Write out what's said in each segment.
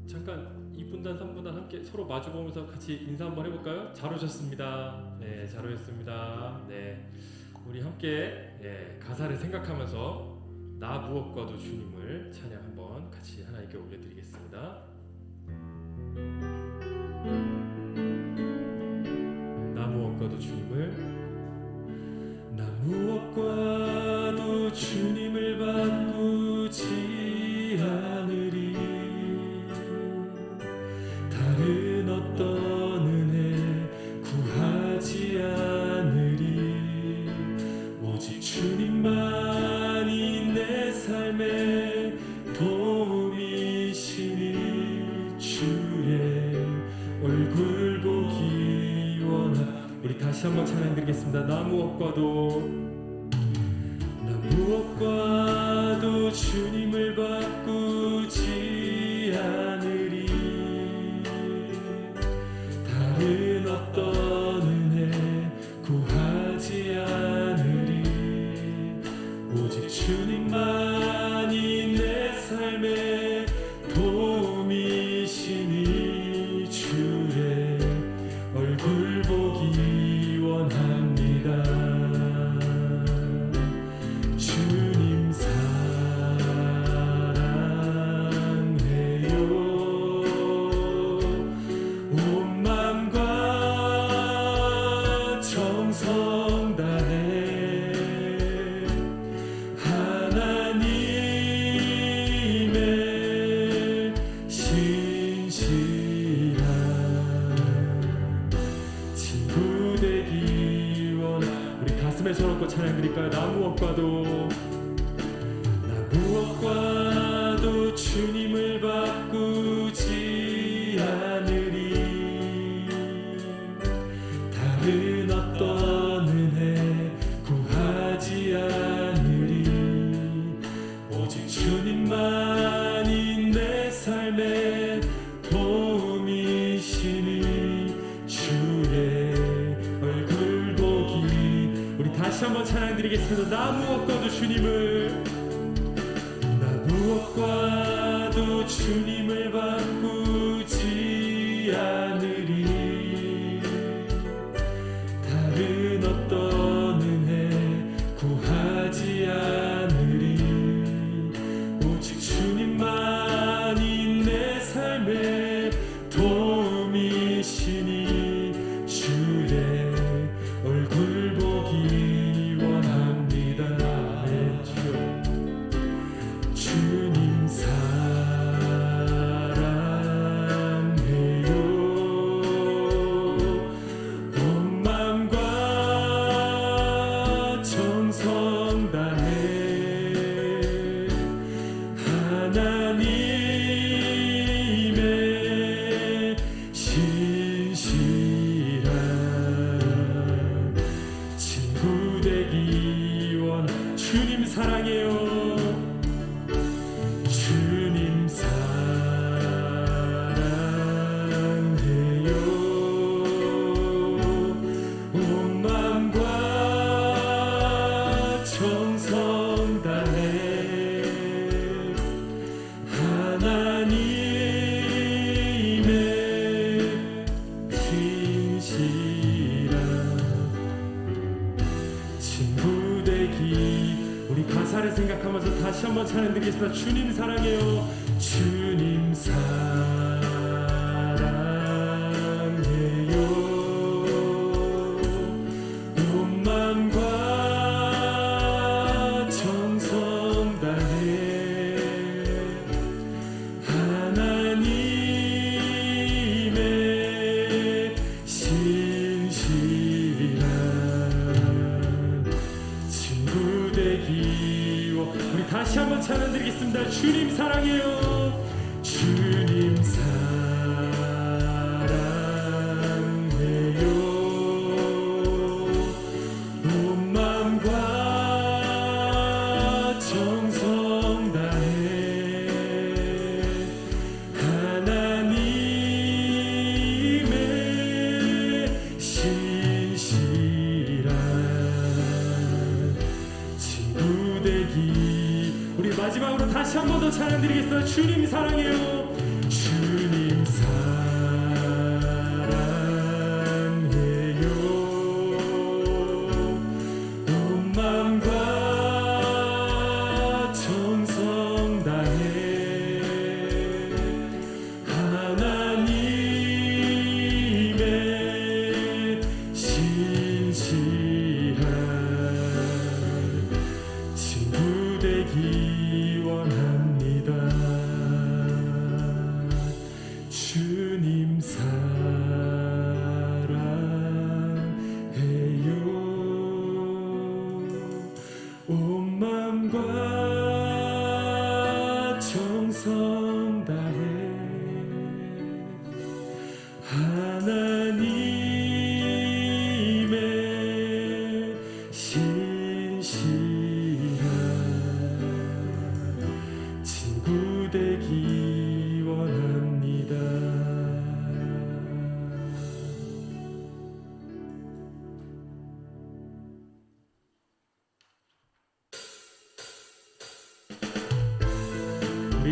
잠깐 2분단 3분단 함께 서로 마주보면서 같이 인사 한번 해볼까요? 잘 오셨습니다. 네, 잘 오셨습니다. 네, 우리 함께 가사를 생각하면서 나 무엇과도 주님을 찬양 한번 같이 하나님께 올려드리겠습니다. 나 무엇과도 주님을, 나 무엇과도 주님을 바꾸지 않으리. 다른 어떤 은혜 구하지 않으리. 오직 주님만이 내 삶의 도움이시니 주의 얼굴 보기 원하. 우리 다시 한번 찬양 드리겠습니다. 나 무엇과도 주님을 바꾸지 않으리. 다른 어떤 은혜 구하지 않으리. 오직 주님만이 내 삶의 도움이시니 주의 얼굴 보기 원합니다. 주님 사랑해요. 온 맘과 정성 다해 하나님의 신실한 친구 되기 원하. 우리 가슴에 손 얹고 찬양 드릴까요? 나 무엇과도 주님을 바꾸지 않으리. 다른 어떤 은혜 구하지 않으리. 오직 주님만이 내 삶의 도움이시니 주의 얼굴 보기. 우리 다시 한번 찬양 드리겠습니다. 나 무엇과도 주님을 바꾸지 않으리. 다른 어떤 은혜 구하지 않으리. 오직 주님만이 내 삶의 도움이시니 주의 얼굴 보기 원합니다. 네, 주님 사랑해요. 온 맘과 정성 다해 하나님의 신실한 친구 되기 원. 주님 사랑해요. 주님 사랑해요. 온 맘과 정성 다해 하나님의 신실한 친구 되기. 우리 가사를 생각하면서 다시 한번 찬양 드리겠습니다. 주님 사랑해요. 주님 사랑해요. 온 맘과 정성 다해 하나님의 신실한 친구 되기. 우리 다시 한번 찬양 드리겠습니다. 주님 사랑해요. 주님 사랑해요. 온 맘과 정성 다해 하나님의 신실한 친구 되기. 우리 마지막으로 다시 한 번 더 찬양 드리겠습니다. 주님 사랑해요. 주님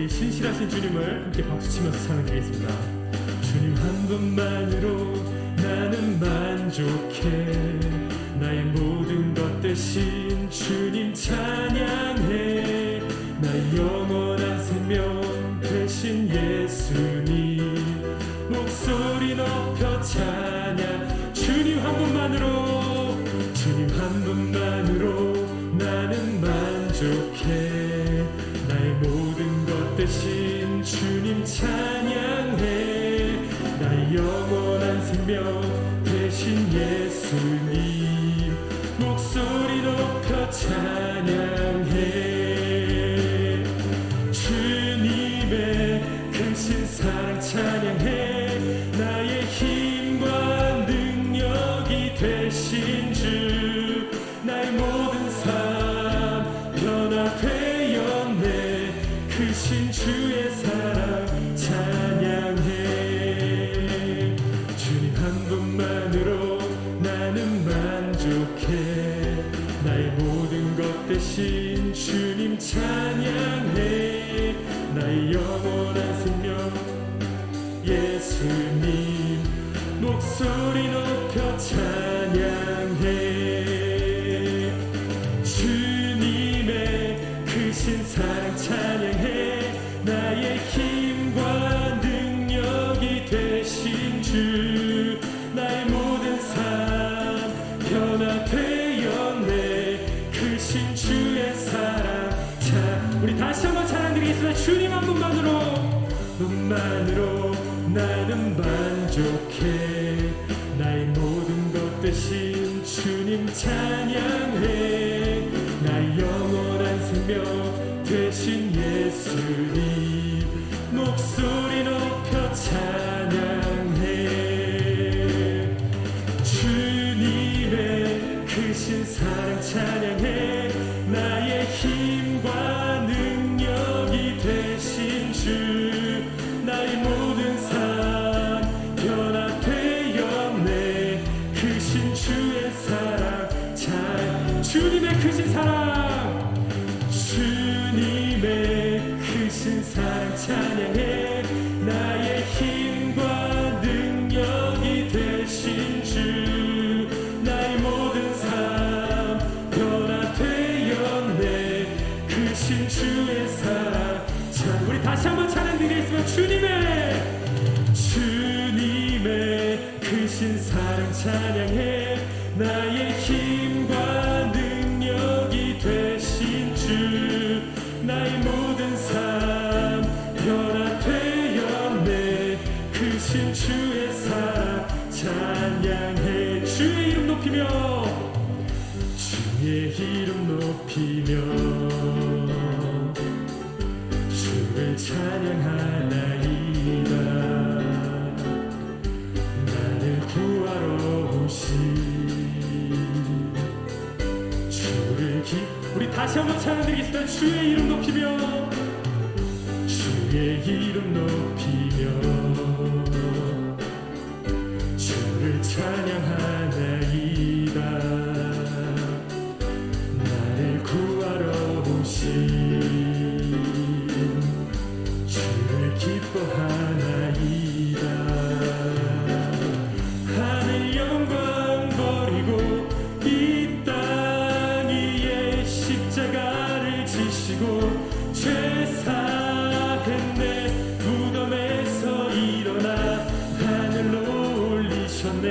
우리 신실하신 주님을 함께 박수치면서 찬양드리겠습니다. 주님 한 분만으로 나는 만족해. 나의 모든 것 대신 주님 찬양해. 나의 영원한 생명 대신 예수님 목소리 높여 찬양. 주님 한 분만으로, 주님 한 분만으로 나는 만족해. 나의 모든 것 대신 주님 찬양해. 나의 영원한 생명 대신 예수님 목소리 높여 찬양해. 주님의 크신 사랑 찬양해. 나의 힘과 능력이 되신 주 나의 모든 삶 변화되었네. 크신 주의 사랑 찬양해. 주님 한 분만으로 나는 만족해. 나의 모든 것 대신 주님 찬양해. 나의 영원한 생명 예수님 목소리 높여 찬양해. 주님의 크신 사랑 찬양해. 나의 힘과 능력이 되신 주 나의 모든 삶 변화되었네. 크신 주의 사랑 우리 다시 한번 찬양드리겠습니다. 주님 한 분만으로 나는 만족해. 나의 모든 것 대신 주님 찬양해. 나의 영원한 생명 되신 예수님 목소리 높여 찬양해. 주님의 크신 사랑 찬양해. 나의 힘과 능력이 되신 주 나의 모든 삶 변화되었네. 크신 주의 사랑 주님의 크신 사랑, 주님의 크신 사랑 찬양해. 나의 힘과 능력이 되신 주 나의 모든 삶 변화되었네. 크신 주의 사랑 우리 다시 한번 찬양드리겠습니다. 주님의 크신 사랑 찬양해. 나의 힘과 능력이 되신 주 나의 모든 삶 변화되었네. 크신 주의 사랑 찬양해. 주의 이름 높이며 주의 이름 높이며 주를 찬양하나이다. 나를 구하러 오신 주를 우리 다시 한번 찬양드리겠습니다. 주의 이름 높이며 주의 이름 높이며 주를 찬양하나이다. 나를 구하러 오신 주를 기뻐하나이다. 하늘 영광 버리고 이 땅 위에 십자가를 지시고 죄 사했네. 무덤에서 일어나 하늘로 올리셨네.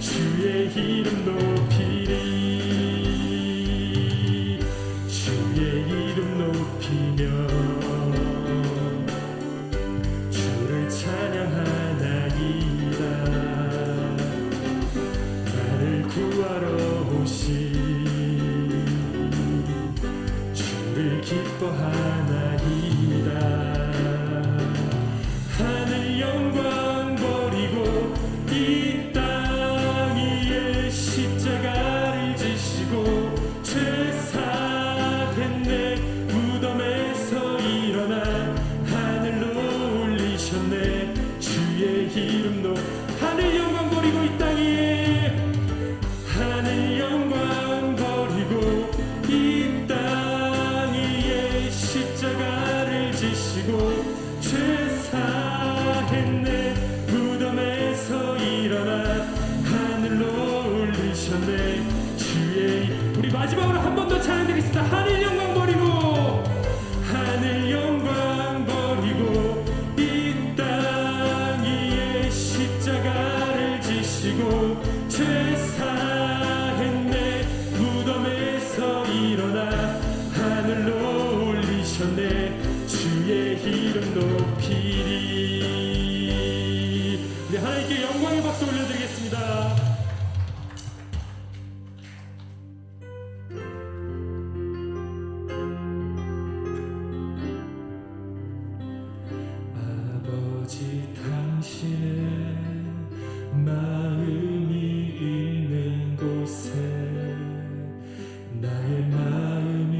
주의 이름 높이리. 주의 이름 높이며 주를 찬양하나이다. 나를 구하러 오신 주를 기뻐하나이다. 하늘 영광 버리고 이 땅 위에 십자가를 지시고 죄 사했네. 무덤에서 일어나 하늘로 올리셨네. 주의 이름 높 하늘 영광 버리고 이 땅 위에 하늘 영광 버리고 이 땅 위에 십자가를 지시고 박수 올려드리겠습니다. 아버지 당신의 마음이 있는 곳에 나의 마음이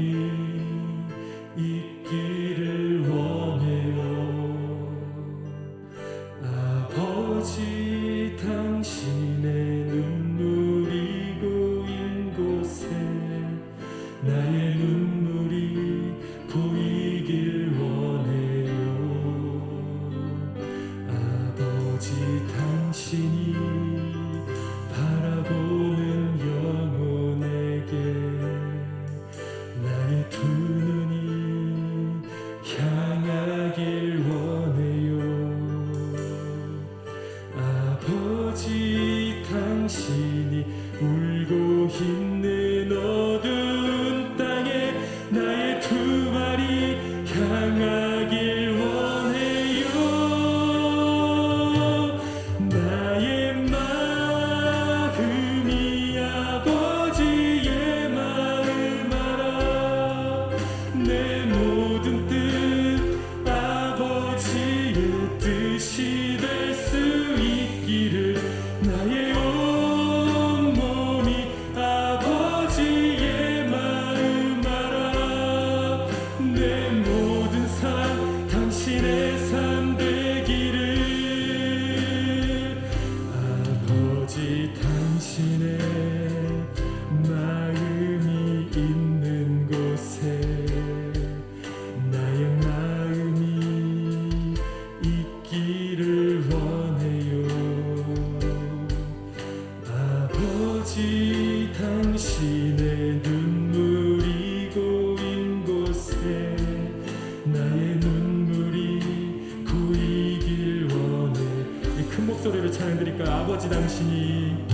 있기를 원해요. 아버지 당신의 눈물이 고인 곳에 나의 눈물이 고이길 원해요. 아버지 당신이 바라보는 영혼에게 나의 두 눈이 향하길 원해요. 아버지 당신이 울고 있는 어두운 땅에 나의 두 발이 향하길 원해요. 나의 마음이 아버지의 마음 알아. 내 모든 뜻 아버지의 뜻이 될 수 있기를 나의 온몸이 아버지의 마음 알아. 내 모든 삶 당신의 삶 되기를. 아버지 당신의 마음이 있는 곳에 나의 마음이 있기를 원해요. 아버지 당신의 눈물이 고인 곳에 나의 눈물이 고이길 원해. 이 큰 목소리로 찬양 드릴까요? 아버지 당신이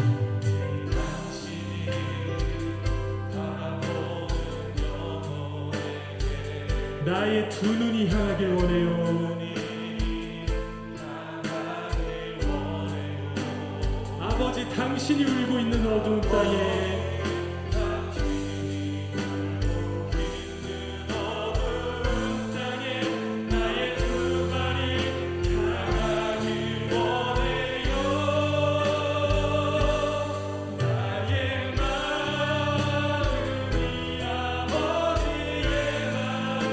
나의 두 눈이 향하길 원해요. 아버지 당신이 울고 있는 어두운 땅에 나의 두 발이 향하길 원해요. 나의 마음이 아버지의 마음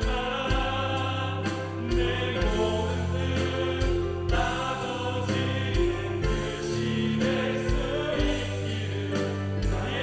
알아. 내 모든 뜻 아버지의 뜻이 될 수 있기를 나의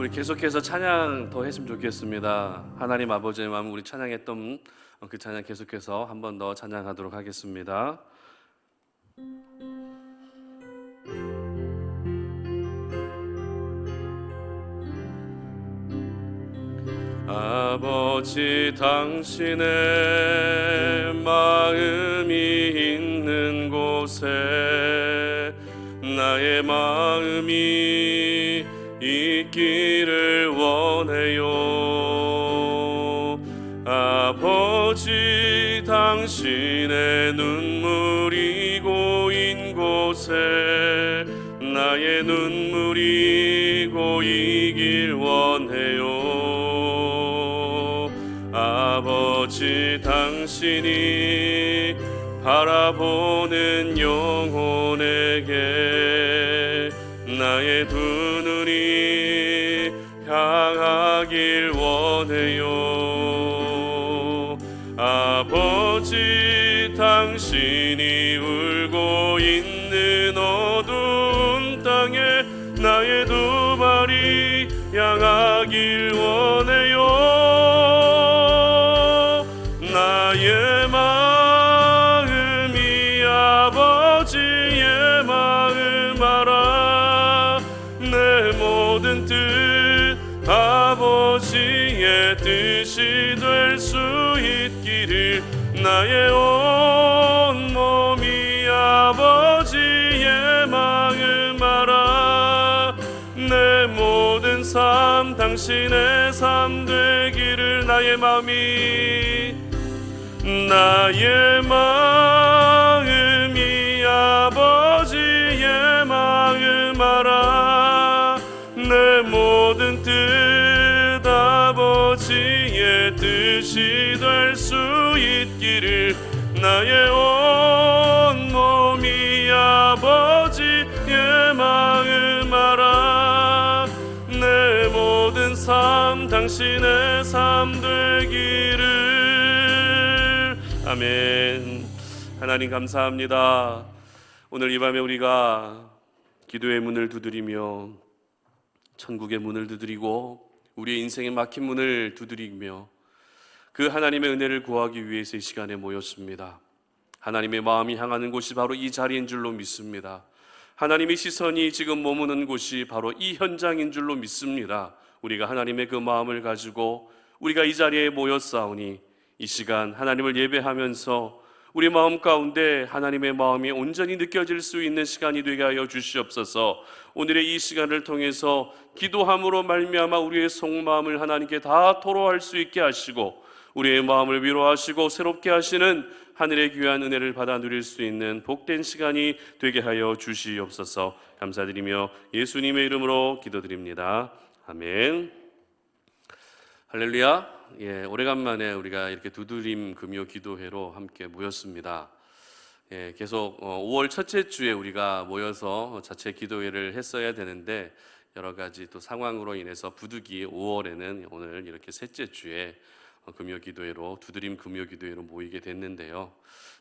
우리 계속해서 찬양 더 했으면 좋겠습니다. 하나님 아버지의 마음 우리 찬양했던 그 찬양 계속해서 한 번 더 찬양하도록 하겠습니다. 아버지 당신의 마음이 있는 곳에 나의 마음이 있기를 원해요. 아버지 당신의 눈물이 고인 곳에 나의 눈물이 고이길 원해요. 아버지 당신이 바라보는 영혼에게 나의 두 눈이 향하길 원해요. 아버지 당신이 울고 있는 어두운 땅에 나의 두 발이 향하길 원해요. 나의 마음이 아버지의 마음 알아. 내 모든 뜻 아버지의 뜻이 될 수 있기를 나의 온 몸이 아버지의 마음 알아. 내 모든 삶 당신의 삶 되기를 나의 마음이 아버지의 마음 알아. 내 모든 뜻 아버지의 뜻이 될 수 있기를 나의 온 몸이 아버지의 마음 알아. 내 모든 삶 당신의 삶 되기를. 아멘. 하나님 감사합니다. 오늘 이 밤에 우리가 기도의 문을 두드리며 천국의 문을 두드리고 우리의 인생에 막힌 문을 두드리며 그 하나님의 은혜를 구하기 위해서 이 시간에 모였습니다. 하나님의 마음이 향하는 곳이 바로 이 자리인 줄로 믿습니다. 하나님의 시선이 지금 머무는 곳이 바로 이 현장인 줄로 믿습니다. 우리가 하나님의 그 마음을 가지고 우리가 이 자리에 모였사오니 이 시간 하나님을 예배하면서 우리 마음 가운데 하나님의 마음이 온전히 느껴질 수 있는 시간이 되게 하여 주시옵소서. 오늘의 이 시간을 통해서 기도함으로 말미암아 우리의 속마음을 하나님께 다 토로할 수 있게 하시고 우리의 마음을 위로하시고 새롭게 하시는 하늘의 귀한 은혜를 받아 누릴 수 있는 복된 시간이 되게 하여 주시옵소서. 감사드리며 예수님의 이름으로 기도드립니다. 아멘. 할렐루야. 오래간만에 우리가 이렇게 두드림 금요 기도회로 함께 모였습니다. 계속 5월 첫째 주에 우리가 모여서 자체 기도회를 했어야 되는데 여러 가지 또 상황으로 인해서 부득이 5월에는 오늘 이렇게 셋째 주에 금요 기도회로 두드림 금요 기도회로 모이게 됐는데요.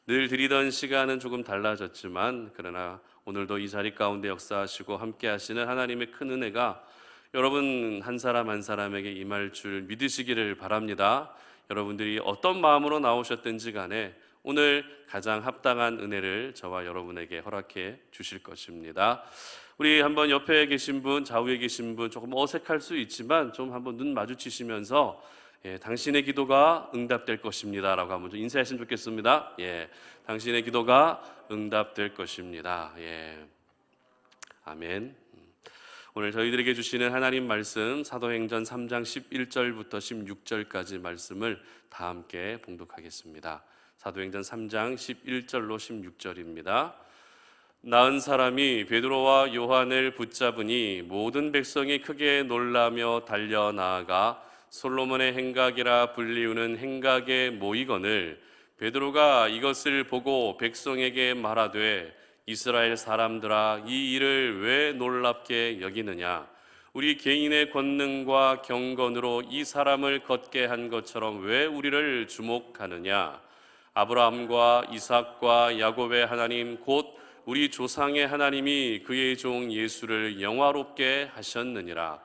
늘 드리던 시간은 조금 달라졌지만 그러나 오늘도 이 자리 가운데 역사하시고 함께 하시는 하나님의 큰 은혜가 여러분 한 사람 한 사람에게 임할 줄 믿으시기를 바랍니다. 여러분들이 어떤 마음으로 나오셨든지 간에 오늘 가장 합당한 은혜를 저와 여러분에게 허락해 주실 것입니다. 우리 한번 옆에 계신 분, 좌우에 계신 분 조금 어색할 수 있지만 좀 한번 눈 마주치시면서 당신의 기도가 응답될 것입니다 라고 한번 좀 인사했으면 좋겠습니다. 당신의 기도가 응답될 것입니다. 아멘. 오늘 저희들에게 주시는 하나님 말씀 사도행전 3장 11절부터 16절까지 말씀을 다 함께 봉독하겠습니다. 사도행전 3장 11절로 16절입니다. 나은 사람이 베드로와 요한을 붙잡으니 모든 백성이 크게 놀라며 달려 나아가 솔로몬의 행각이라 불리우는 행각에 모이거늘 베드로가 이것을 보고 백성에게 말하되 이스라엘 사람들아 이 일을 왜 놀랍게 여기느냐 우리 개인의 권능과 경건으로 이 사람을 걷게 한 것처럼 왜 우리를 주목하느냐 아브라함과 이삭과 야곱의 하나님 곧 우리 조상의 하나님이 그의 종 예수를 영화롭게 하셨느니라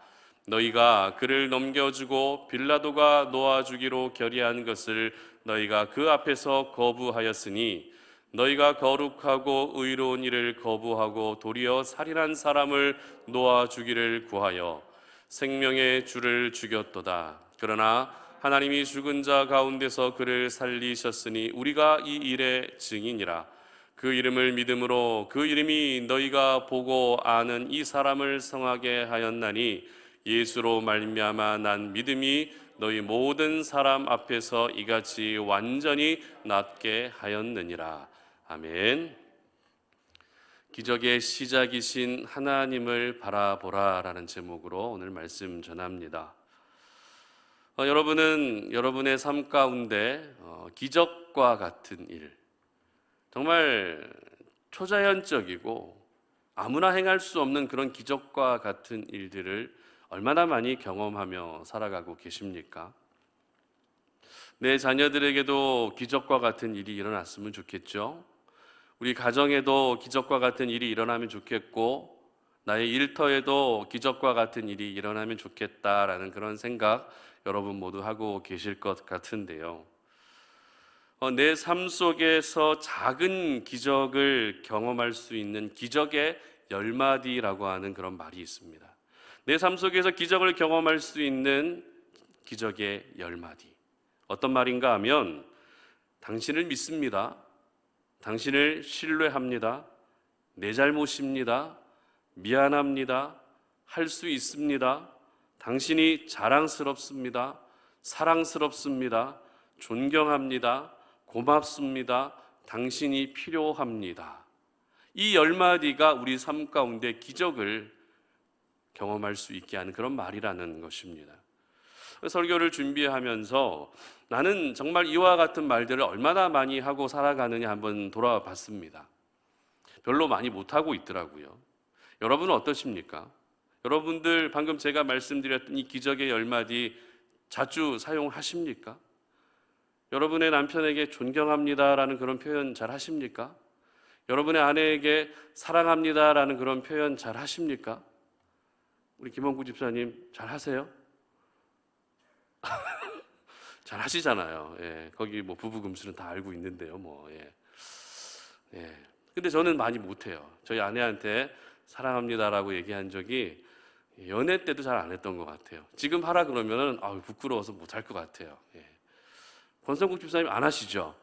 너희가 그를 넘겨주고 빌라도가 놓아주기로 결의한 것을 너희가 그 앞에서 거부하였으니 너희가 거룩하고 의로운 일을 거부하고 도리어 살인한 사람을 놓아주기를 구하여 생명의 주를 죽였도다. 그러나 하나님이 죽은 자 가운데서 그를 살리셨으니 우리가 이 일의 증인이라. 그 이름을 믿음으로 그 이름이 너희가 보고 아는 이 사람을 성하게 하였나니 예수로 말미암아 난 믿음이 너희 모든 사람 앞에서 이같이 완전히 낫게 하였느니라. 아멘. 기적의 시작이신 하나님을 바라보라라는 제목으로 오늘 말씀 전합니다. 여러분은 여러분의 삶 가운데 기적과 같은 일, 정말 초자연적이고 아무나 행할 수 없는 그런 기적과 같은 일들을 얼마나 많이 경험하며 살아가고 계십니까? 내 자녀들에게도 기적과 같은 일이 일어났으면 좋겠죠. 우리 가정에도 기적과 같은 일이 일어나면 좋겠고 나의 일터에도 기적과 같은 일이 일어나면 좋겠다라는 그런 생각 여러분 모두 하고 계실 것 같은데요. 내 삶 속에서 작은 기적을 경험할 수 있는 기적의 10마디라고 하는 그런 말이 있습니다. 내 삶 속에서 기적을 경험할 수 있는 기적의 10마디. 어떤 말인가 하면 당신을 믿습니다. 당신을 신뢰합니다. 내 잘못입니다. 미안합니다. 할 수 있습니다. 당신이 자랑스럽습니다. 사랑스럽습니다. 존경합니다. 고맙습니다. 당신이 필요합니다. 이 10마디가 우리 삶 가운데 기적을 경험할 수 있게 하는 그런 말이라는 것입니다. 설교를 준비하면서 나는 정말 이와 같은 말들을 얼마나 많이 하고 살아가느냐 한번 돌아봤습니다. 별로 많이 못하고 있더라고요. 여러분은 어떠십니까? 여러분들 방금 제가 말씀드렸던 이 기적의 10마디 자주 사용하십니까? 여러분의 남편에게 존경합니다라는 그런 표현 잘 하십니까? 여러분의 아내에게 사랑합니다라는 그런 표현 잘 하십니까? 우리 김원구 집사님 잘 하세요? 잘 하시잖아요. 예, 거기 뭐 부부 금술은 다 알고 있는데요. 근데 저는 많이 못해요. 저희 아내한테 사랑합니다라고 얘기한 적이 연애 때도 잘 안 했던 것 같아요. 지금 하라 그러면은 부끄러워서 못할 것 같아요. 예. 권성국 집사님 안 하시죠?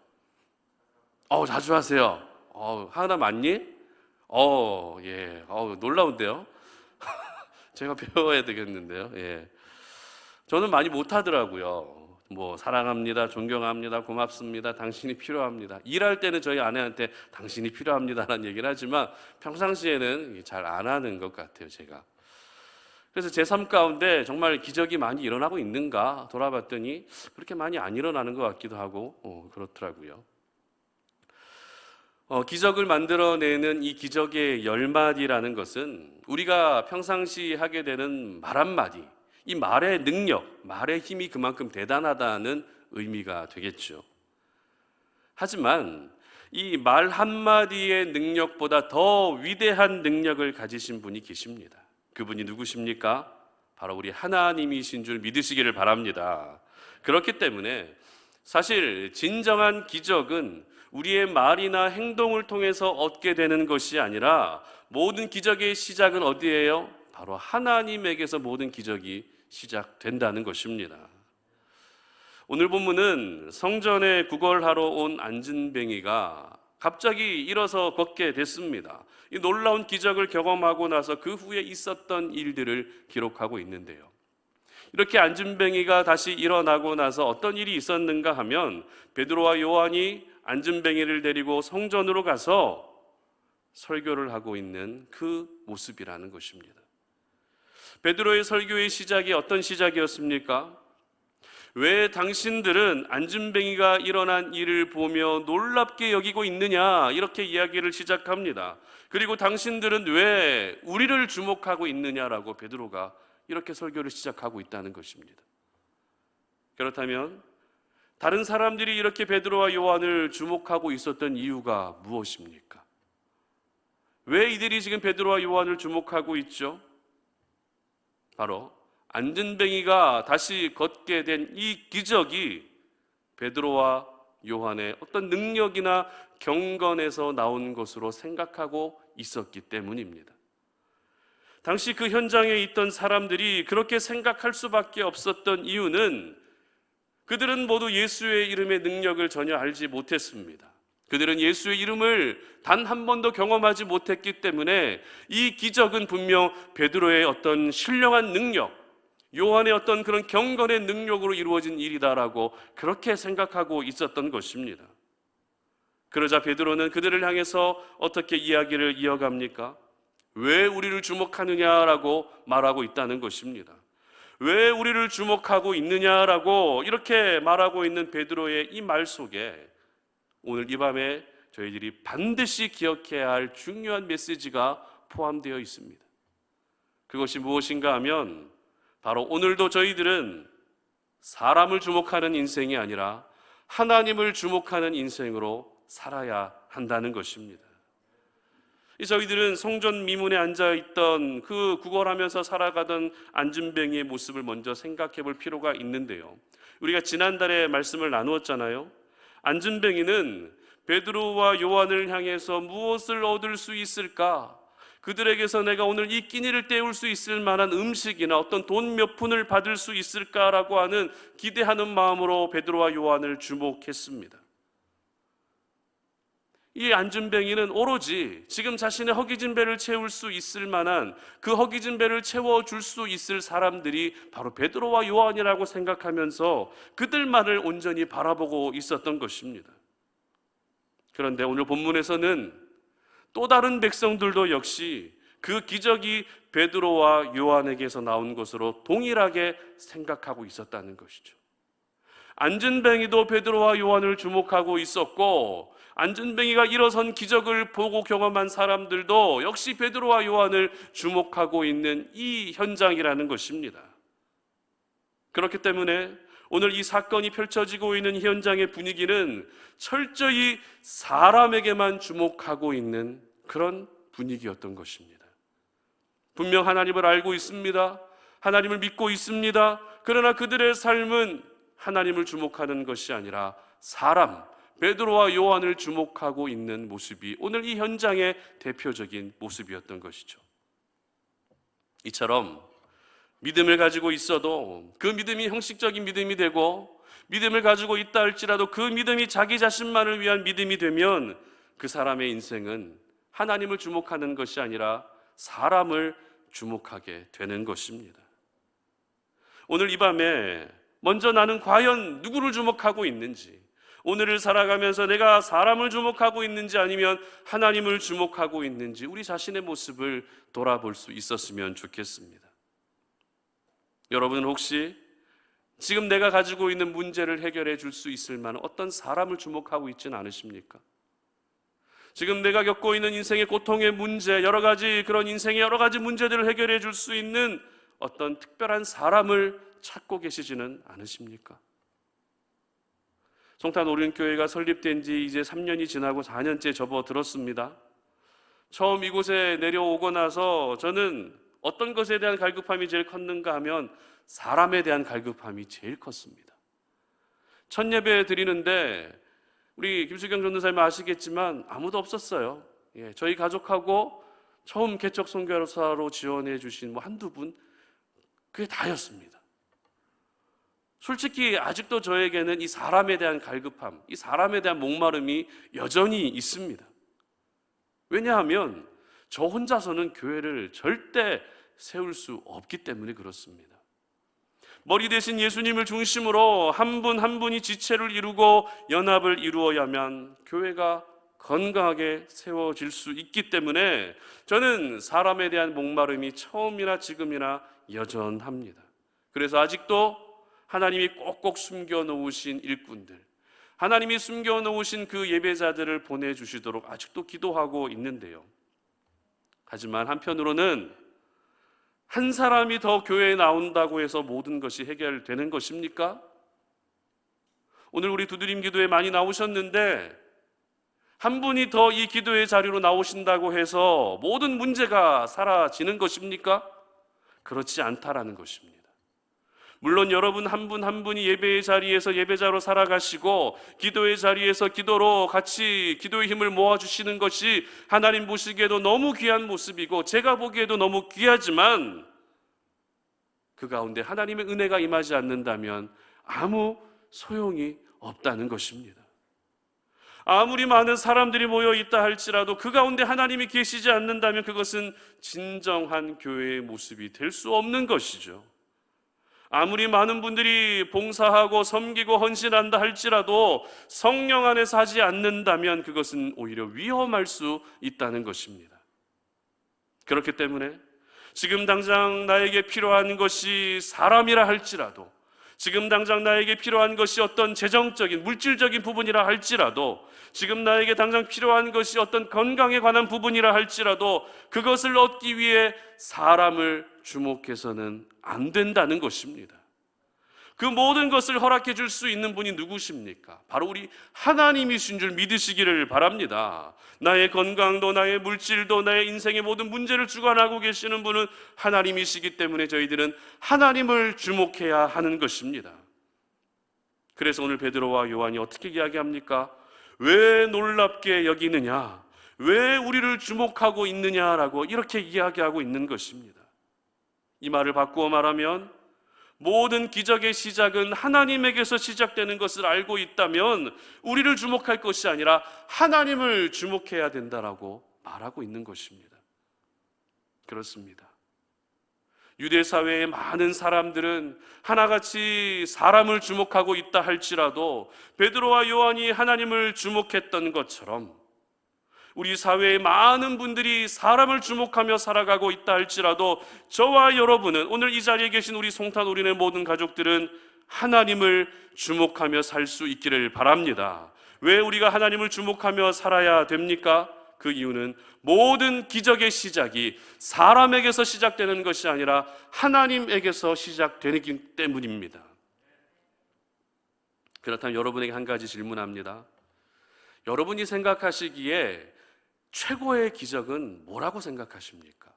자주 하세요. 하나 맞니? 예. 놀라운데요? 제가 배워야 되겠는데요. 예. 저는 많이 못하더라고요. 사랑합니다, 존경합니다, 고맙습니다, 당신이 필요합니다. 일할 때는 저희 아내한테 당신이 필요합니다라는 얘기를 하지만 평상시에는 잘 안 하는 것 같아요, 제가. 그래서 제 삶 가운데 정말 기적이 많이 일어나고 있는가 돌아봤더니 그렇게 많이 안 일어나는 것 같기도 하고 그렇더라고요. 기적을 만들어내는 이 기적의 10마디라는 것은 우리가 평상시 하게 되는 말 한마디, 이 말의 능력, 말의 힘이 그만큼 대단하다는 의미가 되겠죠. 하지만 이 말 한마디의 능력보다 더 위대한 능력을 가지신 분이 계십니다. 그분이 누구십니까? 바로 우리 하나님이신 줄 믿으시기를 바랍니다. 그렇기 때문에 사실 진정한 기적은 우리의 말이나 행동을 통해서 얻게 되는 것이 아니라 모든 기적의 시작은 어디예요? 바로 하나님에게서 모든 기적이 시작된다는 것입니다. 오늘 본문은 성전에 구걸하러 온 안진뱅이가 갑자기 일어서 걷게 됐습니다. 이 놀라운 기적을 경험하고 나서 그 후에 있었던 일들을 기록하고 있는데요. 이렇게 안진뱅이가 다시 일어나고 나서 어떤 일이 있었는가 하면 베드로와 요한이 안진뱅이를 데리고 성전으로 가서 설교를 하고 있는 그 모습이라는 것입니다. 베드로의 설교의 시작이 어떤 시작이었습니까? 왜 당신들은 안진뱅이가 일어난 일을 보며 놀랍게 여기고 있느냐, 이렇게 이야기를 시작합니다. 그리고 당신들은 왜 우리를 주목하고 있느냐라고 베드로가 이렇게 설교를 시작하고 있다는 것입니다. 그렇다면 다른 사람들이 이렇게 베드로와 요한을 주목하고 있었던 이유가 무엇입니까? 왜 이들이 지금 베드로와 요한을 주목하고 있죠? 바로 안전뱅이가 다시 걷게 된 이 기적이 베드로와 요한의 어떤 능력이나 경건에서 나온 것으로 생각하고 있었기 때문입니다. 당시 그 현장에 있던 사람들이 그렇게 생각할 수밖에 없었던 이유는 그들은 모두 예수의 이름의 능력을 전혀 알지 못했습니다. 그들은 예수의 이름을 단 한 번도 경험하지 못했기 때문에 이 기적은 분명 베드로의 어떤 신령한 능력, 요한의 어떤 그런 경건의 능력으로 이루어진 일이다라고 그렇게 생각하고 있었던 것입니다. 그러자 베드로는 그들을 향해서 어떻게 이야기를 이어갑니까? 왜 우리를 주목하느냐라고 말하고 있다는 것입니다. 왜 우리를 주목하고 있느냐라고 이렇게 말하고 있는 베드로의 이 말 속에 오늘 이 밤에 저희들이 반드시 기억해야 할 중요한 메시지가 포함되어 있습니다. 그것이 무엇인가 하면 바로 오늘도 저희들은 사람을 주목하는 인생이 아니라 하나님을 주목하는 인생으로 살아야 한다는 것입니다. 저희들은 성전 미문에 앉아있던 그 구걸하면서 살아가던 안진뱅이의 모습을 먼저 생각해 볼 필요가 있는데요. 우리가 지난달에 말씀을 나누었잖아요. 안진뱅이는 베드로와 요한을 향해서 무엇을 얻을 수 있을까? 그들에게서 내가 오늘 이 끼니를 때울 수 있을 만한 음식이나 어떤 돈 몇 푼을 받을 수 있을까라고 하는 기대하는 마음으로 베드로와 요한을 주목했습니다. 이 안진뱅이는 오로지 지금 자신의 허기진 배를 채울 수 있을 만한 그 허기진 배를 채워줄 수 있을 사람들이 바로 베드로와 요한이라고 생각하면서 그들만을 온전히 바라보고 있었던 것입니다. 그런데 오늘 본문에서는 또 다른 백성들도 역시 그 기적이 베드로와 요한에게서 나온 것으로 동일하게 생각하고 있었다는 것이죠. 안진뱅이도 베드로와 요한을 주목하고 있었고, 안진뱅이가 일어선 기적을 보고 경험한 사람들도 역시 베드로와 요한을 주목하고 있는 이 현장이라는 것입니다. 그렇기 때문에 오늘 이 사건이 펼쳐지고 있는 현장의 분위기는 철저히 사람에게만 주목하고 있는 그런 분위기였던 것입니다. 분명 하나님을 알고 있습니다. 하나님을 믿고 있습니다. 그러나 그들의 삶은 하나님을 주목하는 것이 아니라 사람, 베드로와 요한을 주목하고 있는 모습이 오늘 이 현장의 대표적인 모습이었던 것이죠. 이처럼 믿음을 가지고 있어도 그 믿음이 형식적인 믿음이 되고, 믿음을 가지고 있다 할지라도 그 믿음이 자기 자신만을 위한 믿음이 되면 그 사람의 인생은 하나님을 주목하는 것이 아니라 사람을 주목하게 되는 것입니다. 오늘 이 밤에 먼저 나는 과연 누구를 주목하고 있는지, 오늘을 살아가면서 내가 사람을 주목하고 있는지 아니면 하나님을 주목하고 있는지 우리 자신의 모습을 돌아볼 수 있었으면 좋겠습니다. 여러분 혹시 지금 내가 가지고 있는 문제를 해결해 줄 수 있을 만한 어떤 사람을 주목하고 있지는 않으십니까? 지금 내가 겪고 있는 인생의 고통의 문제, 여러 가지 그런 인생의 여러 가지 문제들을 해결해 줄 수 있는 어떤 특별한 사람을 찾고 계시지는 않으십니까? 송탄 오륜교회가 설립된 지 이제 3년이 지나고 4년째 접어들었습니다. 처음 이곳에 내려오고 나서 저는 어떤 것에 대한 갈급함이 제일 컸는가 하면 사람에 대한 갈급함이 제일 컸습니다. 첫 예배 드리는데 우리 김수경 전도사님 아시겠지만 아무도 없었어요. 저희 가족하고 처음 개척 선교사로 지원해 주신 한두 분, 그게 다였습니다. 솔직히 아직도 저에게는 이 사람에 대한 갈급함, 이 사람에 대한 목마름이 여전히 있습니다. 왜냐하면 저 혼자서는 교회를 절대 세울 수 없기 때문에 그렇습니다. 머리 대신 예수님을 중심으로 한 분 한 분이 지체를 이루고 연합을 이루어야만 교회가 건강하게 세워질 수 있기 때문에 저는 사람에 대한 목마름이 처음이나 지금이나 여전합니다. 그래서 아직도 하나님이 꼭꼭 숨겨놓으신 일꾼들, 하나님이 숨겨놓으신 그 예배자들을 보내주시도록 아직도 기도하고 있는데요. 하지만 한편으로는 한 사람이 더 교회에 나온다고 해서 모든 것이 해결되는 것입니까? 오늘 우리 두드림 기도에 많이 나오셨는데 한 분이 더 이 기도의 자리로 나오신다고 해서 모든 문제가 사라지는 것입니까? 그렇지 않다라는 것입니다. 물론 여러분 한 분 한 분이 예배의 자리에서 예배자로 살아가시고 기도의 자리에서 기도로 같이 기도의 힘을 모아주시는 것이 하나님 보시기에도 너무 귀한 모습이고 제가 보기에도 너무 귀하지만 그 가운데 하나님의 은혜가 임하지 않는다면 아무 소용이 없다는 것입니다. 아무리 많은 사람들이 모여 있다 할지라도 그 가운데 하나님이 계시지 않는다면 그것은 진정한 교회의 모습이 될 수 없는 것이죠. 아무리 많은 분들이 봉사하고 섬기고 헌신한다 할지라도 성령 안에서 하지 않는다면 그것은 오히려 위험할 수 있다는 것입니다. 그렇기 때문에 지금 당장 나에게 필요한 것이 사람이라 할지라도, 지금 당장 나에게 필요한 것이 어떤 재정적인 물질적인 부분이라 할지라도, 지금 나에게 당장 필요한 것이 어떤 건강에 관한 부분이라 할지라도 그것을 얻기 위해 사람을 주목해서는 안 된다는 것입니다. 그 모든 것을 허락해 줄 수 있는 분이 누구십니까? 바로 우리 하나님이신 줄 믿으시기를 바랍니다. 나의 건강도 나의 물질도 나의 인생의 모든 문제를 주관하고 계시는 분은 하나님이시기 때문에 저희들은 하나님을 주목해야 하는 것입니다. 그래서 오늘 베드로와 요한이 어떻게 이야기합니까? 왜 놀랍게 여기느냐? 왜 우리를 주목하고 있느냐라고 이렇게 이야기하고 있는 것입니다. 이 말을 바꾸어 말하면 모든 기적의 시작은 하나님에게서 시작되는 것을 알고 있다면 우리를 주목할 것이 아니라 하나님을 주목해야 된다라고 말하고 있는 것입니다. 그렇습니다. 유대 사회의 많은 사람들은 하나같이 사람을 주목하고 있다 할지라도 베드로와 요한이 하나님을 주목했던 것처럼 우리 사회의 많은 분들이 사람을 주목하며 살아가고 있다 할지라도 저와 여러분은, 오늘 이 자리에 계신 우리 송탄 우리네 모든 가족들은 하나님을 주목하며 살 수 있기를 바랍니다. 왜 우리가 하나님을 주목하며 살아야 됩니까? 그 이유는 모든 기적의 시작이 사람에게서 시작되는 것이 아니라 하나님에게서 시작되기 때문입니다. 그렇다면 여러분에게 한 가지 질문합니다. 여러분이 생각하시기에 최고의 기적은 뭐라고 생각하십니까?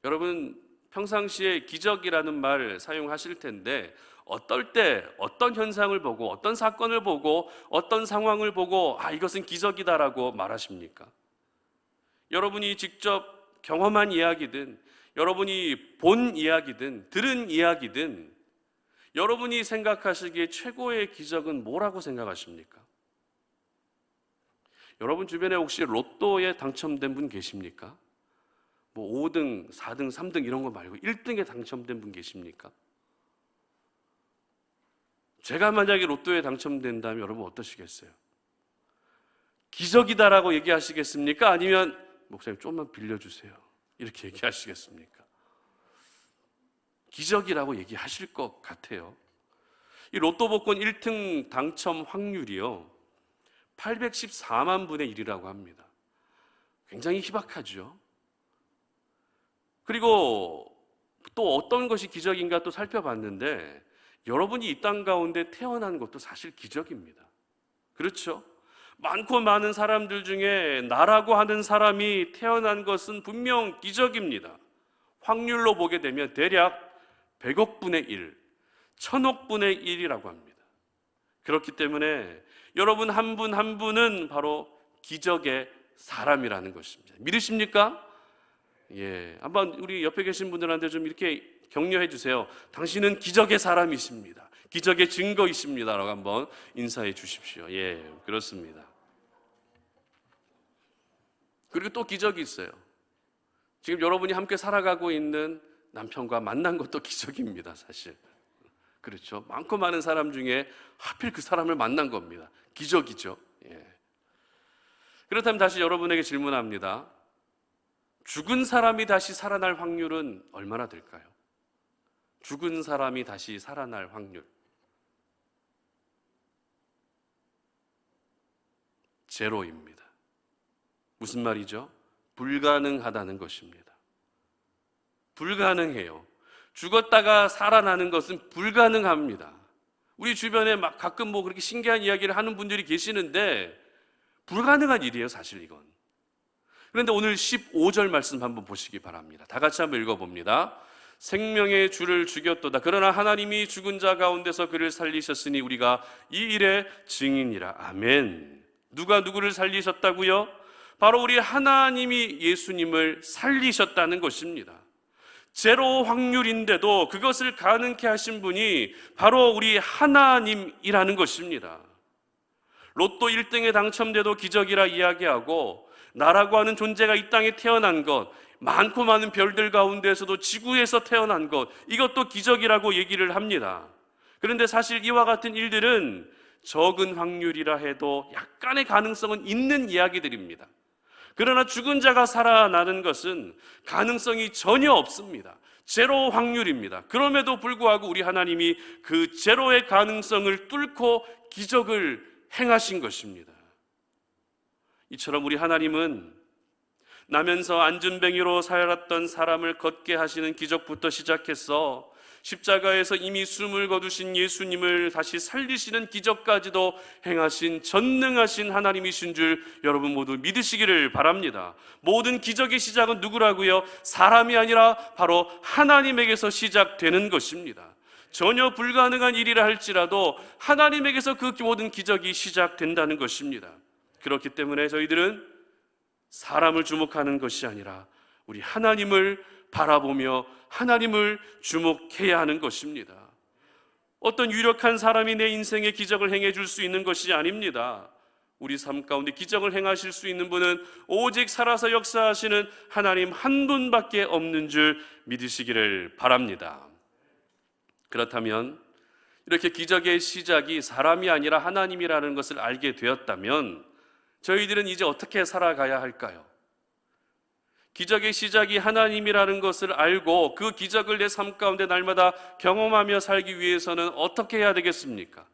여러분 평상시에 기적이라는 말 사용하실 텐데 어떨 때 어떤 현상을 보고 어떤 사건을 보고 어떤 상황을 보고 이것은 기적이다라고 말하십니까? 여러분이 직접 경험한 이야기든 여러분이 본 이야기든 들은 이야기든 여러분이 생각하시기에 최고의 기적은 뭐라고 생각하십니까? 여러분 주변에 혹시 로또에 당첨된 분 계십니까? 뭐 5등, 4등, 3등 이런 거 말고 1등에 당첨된 분 계십니까? 제가 만약에 로또에 당첨된다면 여러분 어떠시겠어요? 기적이다라고 얘기하시겠습니까? 아니면 목사님 좀만 빌려주세요 이렇게 얘기하시겠습니까? 기적이라고 얘기하실 것 같아요. 이 로또 복권 1등 당첨 확률이요 814만 분의 1이라고 합니다. 굉장히 희박하죠. 그리고 또 어떤 것이 기적인가 또 살펴봤는데 여러분이 이 땅 가운데 태어난 것도 사실 기적입니다. 그렇죠? 많고 많은 사람들 중에 나라고 하는 사람이 태어난 것은 분명 기적입니다. 확률로 보게 되면 대략 100억 분의 1, 1000억 분의 1이라고 합니다. 그렇기 때문에 여러분 한 분 한 분은 바로 기적의 사람이라는 것입니다. 믿으십니까? 예, 한번 우리 옆에 계신 분들한테 좀 이렇게 격려해 주세요. 당신은 기적의 사람이십니다. 기적의 증거이십니다라고 한번 인사해 주십시오. 예, 그렇습니다. 그리고 또 기적이 있어요. 지금 여러분이 함께 살아가고 있는 남편과 만난 것도 기적입니다, 사실. 그렇죠. 많고 많은 사람 중에 하필 그 사람을 만난 겁니다. 기적이죠. 예. 그렇다면 다시 여러분에게 질문합니다. 죽은 사람이 다시 살아날 확률은 얼마나 될까요? 죽은 사람이 다시 살아날 확률. 제로입니다. 무슨 말이죠? 불가능하다는 것입니다. 불가능해요. 죽었다가 살아나는 것은 불가능합니다. 우리 주변에 막 가끔 뭐 그렇게 신기한 이야기를 하는 분들이 계시는데 불가능한 일이에요, 사실 이건. 그런데 오늘 15절 말씀 한번 보시기 바랍니다. 다 같이 한번 읽어봅니다. 생명의 주를 죽였도다. 그러나 하나님이 죽은 자 가운데서 그를 살리셨으니 우리가 이 일의 증인이라. 아멘. 누가 누구를 살리셨다고요? 바로 우리 하나님이 예수님을 살리셨다는 것입니다. 제로 확률인데도 그것을 가능케 하신 분이 바로 우리 하나님이라는 것입니다. 로또 1등에 당첨돼도 기적이라 이야기하고, 나라고 하는 존재가 이 땅에 태어난 것, 많고 많은 별들 가운데서도 지구에서 태어난 것, 이것도 기적이라고 얘기를 합니다. 그런데 사실 이와 같은 일들은 적은 확률이라 해도 약간의 가능성은 있는 이야기들입니다. 그러나 죽은 자가 살아나는 것은 가능성이 전혀 없습니다. 제로 확률입니다. 그럼에도 불구하고 우리 하나님이 그 제로의 가능성을 뚫고 기적을 행하신 것입니다. 이처럼 우리 하나님은 나면서 안전뱅이로 살았던 사람을 걷게 하시는 기적부터 시작해서 십자가에서 이미 숨을 거두신 예수님을 다시 살리시는 기적까지도 행하신 전능하신 하나님이신 줄 여러분 모두 믿으시기를 바랍니다. 모든 기적의 시작은 누구라고요? 사람이 아니라 바로 하나님에게서 시작되는 것입니다. 전혀 불가능한 일이라 할지라도 하나님에게서 그 모든 기적이 시작된다는 것입니다. 그렇기 때문에 저희들은 사람을 주목하는 것이 아니라 우리 하나님을 바라보며 하나님을 주목해야 하는 것입니다. 어떤 유력한 사람이 내 인생에 기적을 행해 줄 수 있는 것이 아닙니다. 우리 삶 가운데 기적을 행하실 수 있는 분은 오직 살아서 역사하시는 하나님 한 분밖에 없는 줄 믿으시기를 바랍니다. 그렇다면 이렇게 기적의 시작이 사람이 아니라 하나님이라는 것을 알게 되었다면 저희들은 이제 어떻게 살아가야 할까요? 기적의 시작이 하나님이라는 것을 알고 그 기적을 내 삶 가운데 날마다 경험하며 살기 위해서는 어떻게 해야 되겠습니까?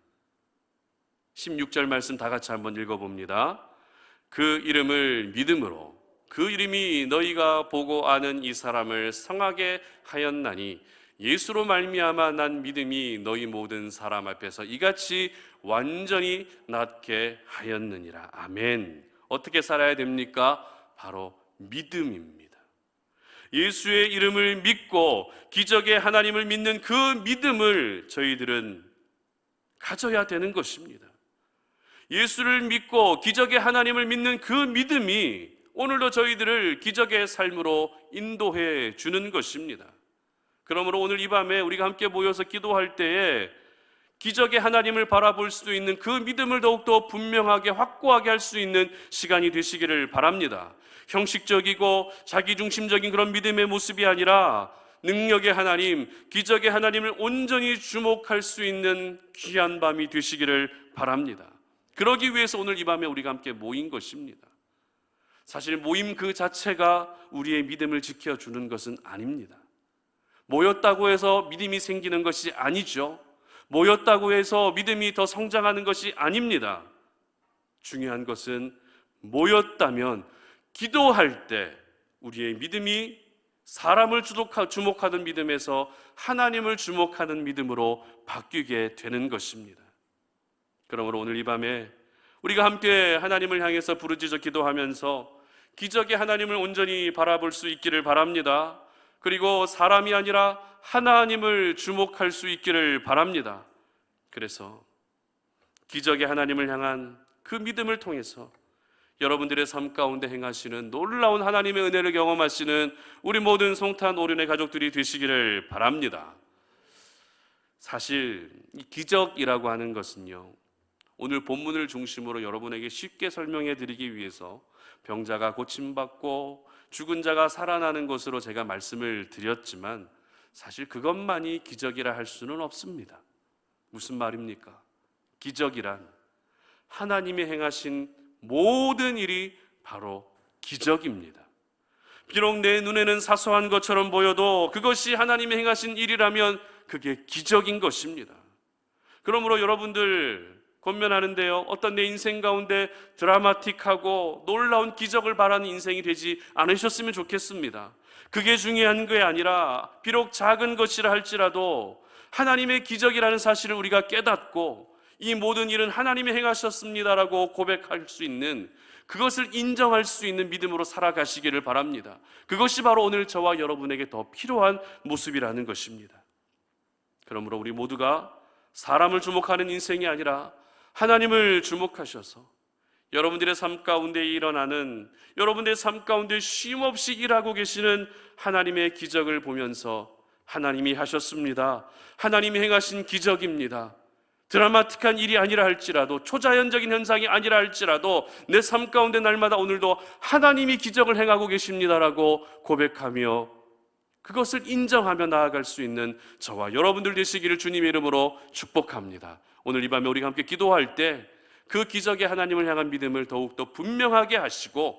16절 말씀 다 같이 한번 읽어봅니다. 그 이름을 믿음으로, 그 이름이 너희가 보고 아는 이 사람을 성하게 하였나니 예수로 말미암아 난 믿음이 너희 모든 사람 앞에서 이같이 완전히 낫게 하였느니라. 아멘. 어떻게 살아야 됩니까? 바로 믿음입니다. 예수의 이름을 믿고 기적의 하나님을 믿는 그 믿음을 저희들은 가져야 되는 것입니다. 예수를 믿고 기적의 하나님을 믿는 그 믿음이 오늘도 저희들을 기적의 삶으로 인도해 주는 것입니다. 그러므로 오늘 이 밤에 우리가 함께 모여서 기도할 때에 기적의 하나님을 바라볼 수 있는 그 믿음을 더욱더 분명하게 확고하게 할 수 있는 시간이 되시기를 바랍니다. 형식적이고 자기중심적인 그런 믿음의 모습이 아니라 능력의 하나님, 기적의 하나님을 온전히 주목할 수 있는 귀한 밤이 되시기를 바랍니다. 그러기 위해서 오늘 이 밤에 우리가 함께 모인 것입니다. 사실 모임 그 자체가 우리의 믿음을 지켜주는 것은 아닙니다. 모였다고 해서 믿음이 생기는 것이 아니죠. 모였다고 해서 믿음이 더 성장하는 것이 아닙니다. 중요한 것은 모였다면 기도할 때 우리의 믿음이 사람을 주목하던 믿음에서 하나님을 주목하는 믿음으로 바뀌게 되는 것입니다. 그러므로 오늘 이 밤에 우리가 함께 하나님을 향해서 부르짖어 기도하면서 기적의 하나님을 온전히 바라볼 수 있기를 바랍니다. 그리고 사람이 아니라 하나님을 주목할 수 있기를 바랍니다. 그래서 기적의 하나님을 향한 그 믿음을 통해서 여러분들의 삶 가운데 행하시는 놀라운 하나님의 은혜를 경험하시는 우리 모든 송탄 오륜의 가족들이 되시기를 바랍니다. 사실 이 기적이라고 하는 것은요, 오늘 본문을 중심으로 여러분에게 쉽게 설명해 드리기 위해서 병자가 고침받고 죽은 자가 살아나는 것으로 제가 말씀을 드렸지만 사실 그것만이 기적이라 할 수는 없습니다. 무슨 말입니까? 기적이란 하나님이 행하신 모든 일이 바로 기적입니다. 비록 내 눈에는 사소한 것처럼 보여도 그것이 하나님이 행하신 일이라면 그게 기적인 것입니다. 그러므로 여러분들 권면하는데요, 어떤 내 인생 가운데 드라마틱하고 놀라운 기적을 바라는 인생이 되지 않으셨으면 좋겠습니다. 그게 중요한 게 아니라 비록 작은 것이라 할지라도 하나님의 기적이라는 사실을 우리가 깨닫고 이 모든 일은 하나님이 행하셨습니다라고 고백할 수 있는, 그것을 인정할 수 있는 믿음으로 살아가시기를 바랍니다. 그것이 바로 오늘 저와 여러분에게 더 필요한 모습이라는 것입니다. 그러므로 우리 모두가 사람을 주목하는 인생이 아니라 하나님을 주목하셔서 여러분들의 삶 가운데 일어나는, 여러분들의 삶 가운데 쉼없이 일하고 계시는 하나님의 기적을 보면서 하나님이 하셨습니다, 하나님이 행하신 기적입니다, 드라마틱한 일이 아니라 할지라도, 초자연적인 현상이 아니라 할지라도 내 삶 가운데 날마다 오늘도 하나님이 기적을 행하고 계십니다라고 고백하며 그것을 인정하며 나아갈 수 있는 저와 여러분들 되시기를 주님의 이름으로 축복합니다. 오늘 이 밤에 우리가 함께 기도할 때 그 기적의 하나님을 향한 믿음을 더욱더 분명하게 하시고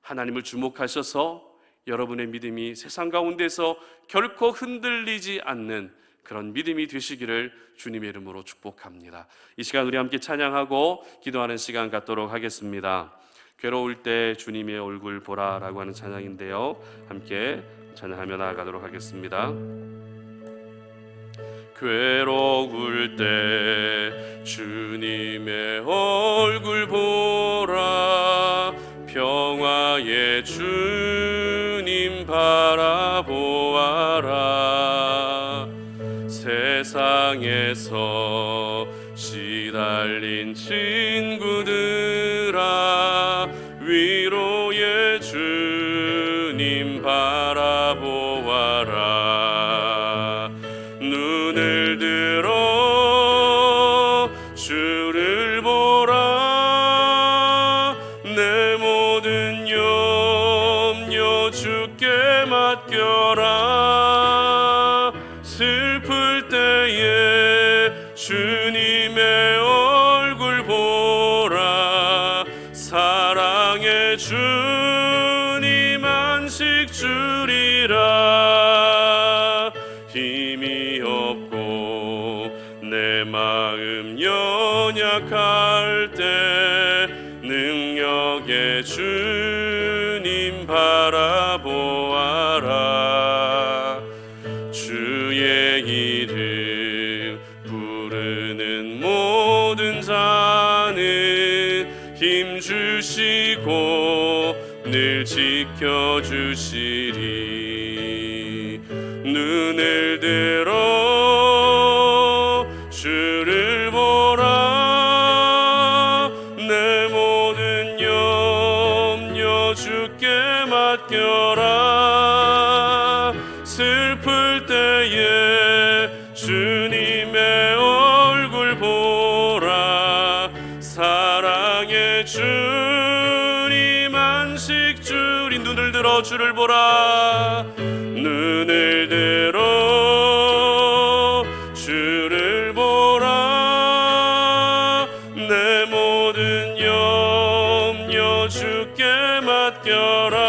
하나님을 주목하셔서 여러분의 믿음이 세상 가운데서 결코 흔들리지 않는 그런 믿음이 되시기를 주님의 이름으로 축복합니다. 이 시간 우리 함께 찬양하고 기도하는 시간 갖도록 하겠습니다. 괴로울 때 주님의 얼굴 보라라고 하는 찬양인데요, 함께 찬양하며 나아가도록 하겠습니다. 괴로울 때 주님의 얼굴 보라, 평화의 주님 바라보아라. 세상에서 시달린 친구들아, 위로의 주님 바라보아라. 눈을 들어 주를 보라, 내 모든 염려 주께 맡겨라. 슬플 때에 주님의 얼굴 보라, 사랑의 주님 안식 주리라. 힘이 없고 내 마음 연약할 때 능력의 주님 바라보아라. 주의 이름 부르는 모든 자는 힘 주시고 늘 지켜주시리. 눈을 들어 주를 보라, 내 모든 염려 주께 맡겨라. 슬플 때에 주님의 얼굴 보라, 사랑의 주님 안식 주리. 눈을 들어 주를 보라, 눈을 들어 주를 보라, 내 모든 염려 주께 맡겨라.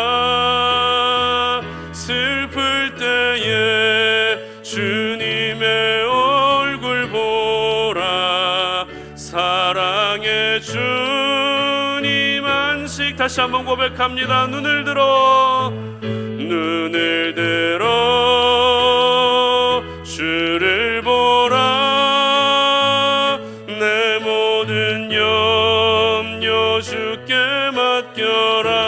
슬플 때에 주님의 얼굴 보라, 사랑의 주님 안식. 다시 한번 고백합니다. 눈을 들어, 눈을 들어 주를 보라, 내 모든 염려 주께 맡겨라.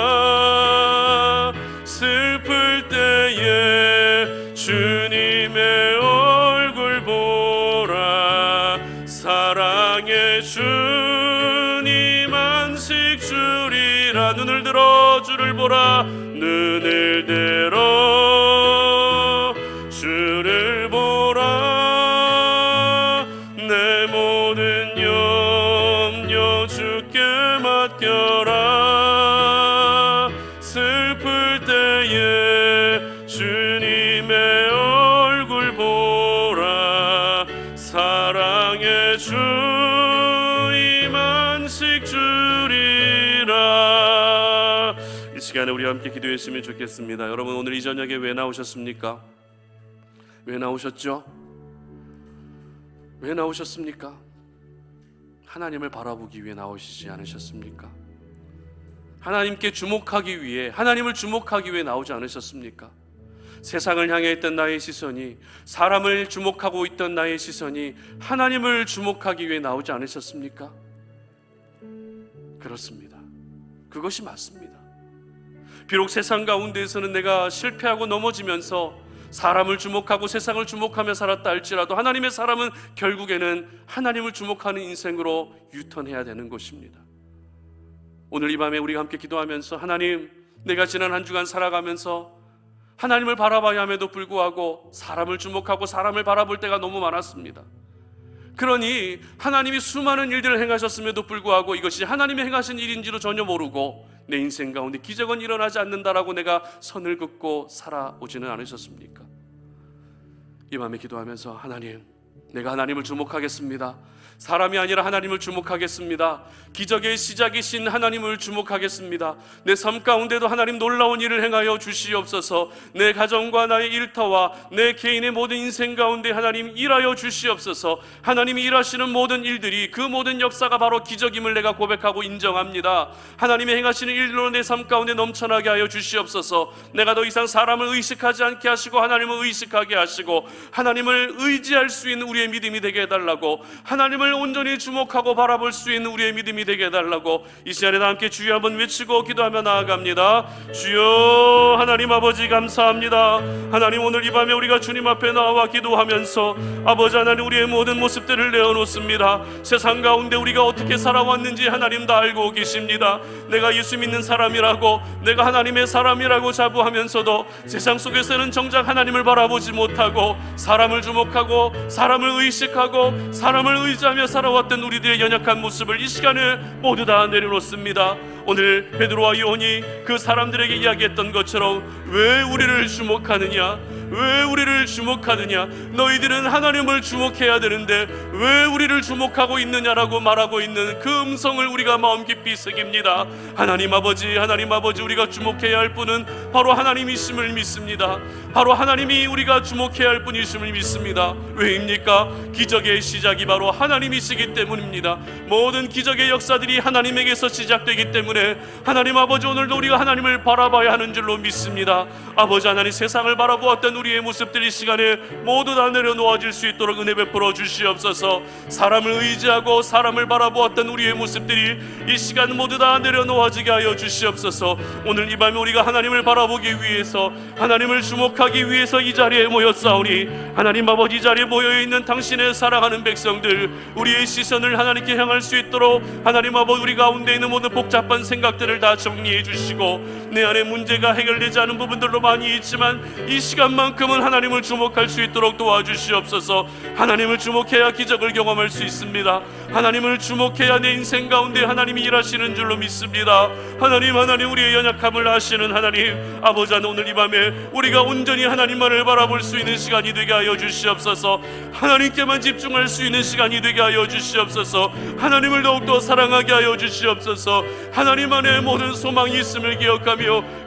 슬플 때에 주님의 얼굴 보라, 사랑의 주님 안식 주리라. 눈을 들어 주를 보라, 눈을 들어 주를 보라, 내 모든 염려 주께 맡겨라. 슬플 때에 주님의 얼굴 보라, 사랑의 주님 안식 주리라. 이 시간에 우리 함께 기도했으면 좋겠습니다. 여러분, 오늘 이 저녁에 왜 나오셨습니까? 왜 나오셨죠? 왜 나오셨습니까? 하나님을 바라보기 위해 나오시지 않으셨습니까? 하나님께 주목하기 위해, 하나님을 주목하기 위해 나오지 않으셨습니까? 세상을 향해 있던 나의 시선이, 사람을 주목하고 있던 나의 시선이 하나님을 주목하기 위해 나오지 않으셨습니까? 그렇습니다. 그것이 맞습니다. 비록 세상 가운데에서는 내가 실패하고 넘어지면서 사람을 주목하고 세상을 주목하며 살았다 할지라도 하나님의 사람은 결국에는 하나님을 주목하는 인생으로 유턴해야 되는 것입니다. 오늘 이 밤에 우리가 함께 기도하면서, 하나님, 내가 지난 한 주간 살아가면서 하나님을 바라봐야 함에도 불구하고 사람을 주목하고 사람을 바라볼 때가 너무 많았습니다. 그러니 하나님이 수많은 일들을 행하셨음에도 불구하고 이것이 하나님이 행하신 일인지도 전혀 모르고 내 인생 가운데 기적은 일어나지 않는다라고 내가 선을 긋고 살아오지는 않으셨습니까? 이 밤에 기도하면서, 하나님, 내가 하나님을 주목하겠습니다. 사람이 아니라 하나님을 주목하겠습니다. 기적의 시작이신 하나님을 주목하겠습니다. 내 삶 가운데도 하나님 놀라운 일을 행하여 주시옵소서. 내 가정과 나의 일터와 내 개인의 모든 인생 가운데 하나님 일하여 주시옵소서. 하나님이 일하시는 모든 일들이, 그 모든 역사가 바로 기적임을 내가 고백하고 인정합니다. 하나님이 행하시는 일로 내 삶 가운데 넘쳐나게 하여 주시옵소서. 내가 더 이상 사람을 의식하지 않게 하시고 하나님을 의식하게 하시고 하나님을 의지할 수 있는 우리의 믿음이 되게 해달라고, 하나님을 온전히 주목하고 바라볼 수 있는 우리의 믿음이 되게 해달라고 이 시간에 다 함께 주여 한번 외치고 기도하며 나아갑니다. 주여, 하나님 아버지 감사합니다. 하나님, 오늘 이 밤에 우리가 주님 앞에 나와 기도하면서 아버지 하나님, 우리의 모든 모습들을 내어놓습니다. 세상 가운데 우리가 어떻게 살아왔는지 하나님 다 알고 계십니다. 내가 예수 믿는 사람이라고, 내가 하나님의 사람이라고 자부하면서도 세상 속에서는 정작 하나님을 바라보지 못하고 사람을 주목하고 사람을 의식하고 사람을 의지하며 살아왔던 우리들의 연약한 모습을 이 시간에 모두 다 내려놓습니다. 오늘 베드로와 요한이 그 사람들에게 이야기했던 것처럼, 왜 우리를 주목하느냐, 왜 우리를 주목하느냐, 너희들은 하나님을 주목해야 되는데 왜 우리를 주목하고 있느냐라고 말하고 있는 그 음성을 우리가 마음 깊이 새깁니다. 하나님 아버지, 하나님 아버지, 우리가 주목해야 할 분은 바로 하나님이심을 믿습니다. 바로 하나님이 우리가 주목해야 할 분이심을 믿습니다. 왜입니까? 기적의 시작이 바로 하나님이시기 때문입니다. 모든 기적의 역사들이 하나님에게서 시작되기 때문에 하나님 아버지, 오늘도 우리가 하나님을 바라봐야 하는 줄로 믿습니다. 아버지 하나님, 세상을 바라보았던 우리의 모습들이 이 시간에 모두 다 내려놓아질 수 있도록 은혜 베풀어 주시옵소서. 사람을 의지하고 사람을 바라보았던 우리의 모습들이 이 시간 모두 다 내려놓아지게 하여 주시옵소서. 오늘 이 밤에 우리가 하나님을 바라보기 위해서, 하나님을 주목하기 위해서 이 자리에 모였사오니 하나님 아버지, 이 자리에 모여있는 당신의 사랑하는 백성들, 우리의 시선을 하나님께 향할 수 있도록 하나님 아버지, 우리 가운데 있는 모든 복잡한 생각들을 다 정리해 주시고, 내 안에 문제가 해결되지 않은 부분들도 많이 있지만 이 시간만큼은 하나님을 주목할 수 있도록 도와주시옵소서. 하나님을 주목해야 기적을 경험할 수 있습니다. 하나님을 주목해야 내 인생 가운데 하나님이 일하시는 줄로 믿습니다. 하나님, 하나님, 우리의 연약함을 아시는 하나님 아버지, 오늘 이 밤에 우리가 온전히 하나님만을 바라볼 수 있는 시간이 되게 하여 주시옵소서. 하나님께만 집중할 수 있는 시간이 되게 하여 주시옵소서. 하나님을 더욱더 사랑하게 하여 주시옵소서. 하나님 안에 모든 소망이 있음을 기억하며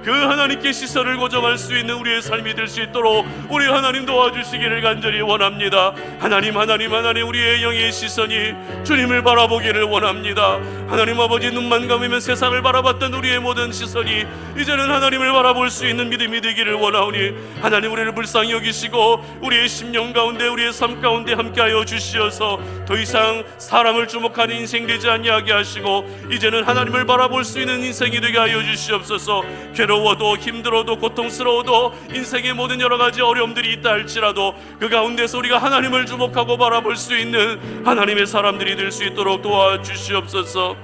그 하나님께 시선을 고정할 수 있는 우리의 삶이 될 수 있도록 우리 하나님 도와주시기를 간절히 원합니다. 하나님, 하나님, 하나님, 우리의 영의 시선이 주님을 바라보기를 원합니다. 하나님 아버지, 눈만 감으면 세상을 바라봤던 우리의 모든 시선이 이제는 하나님을 바라볼 수 있는 믿음이 되기를 원하오니 하나님, 우리를 불쌍히 여기시고 우리의 심령 가운데, 우리의 삶 가운데 함께하여 주시어서 더 이상 사람을 주목하는 인생 되지 아니하게 하시고 이제는 하나님을 바라볼 수 있는 인생이 되게 하여 주시옵소서. 괴로워도 힘들어도 고통스러워도 인생의 모든 여러 가지 어려움들이 있다 할지라도 그 가운데서 우리가 하나님을 주목하고 바라볼 수 있는 하나님의 사람들이 될 수 있도록 도와주시옵소서.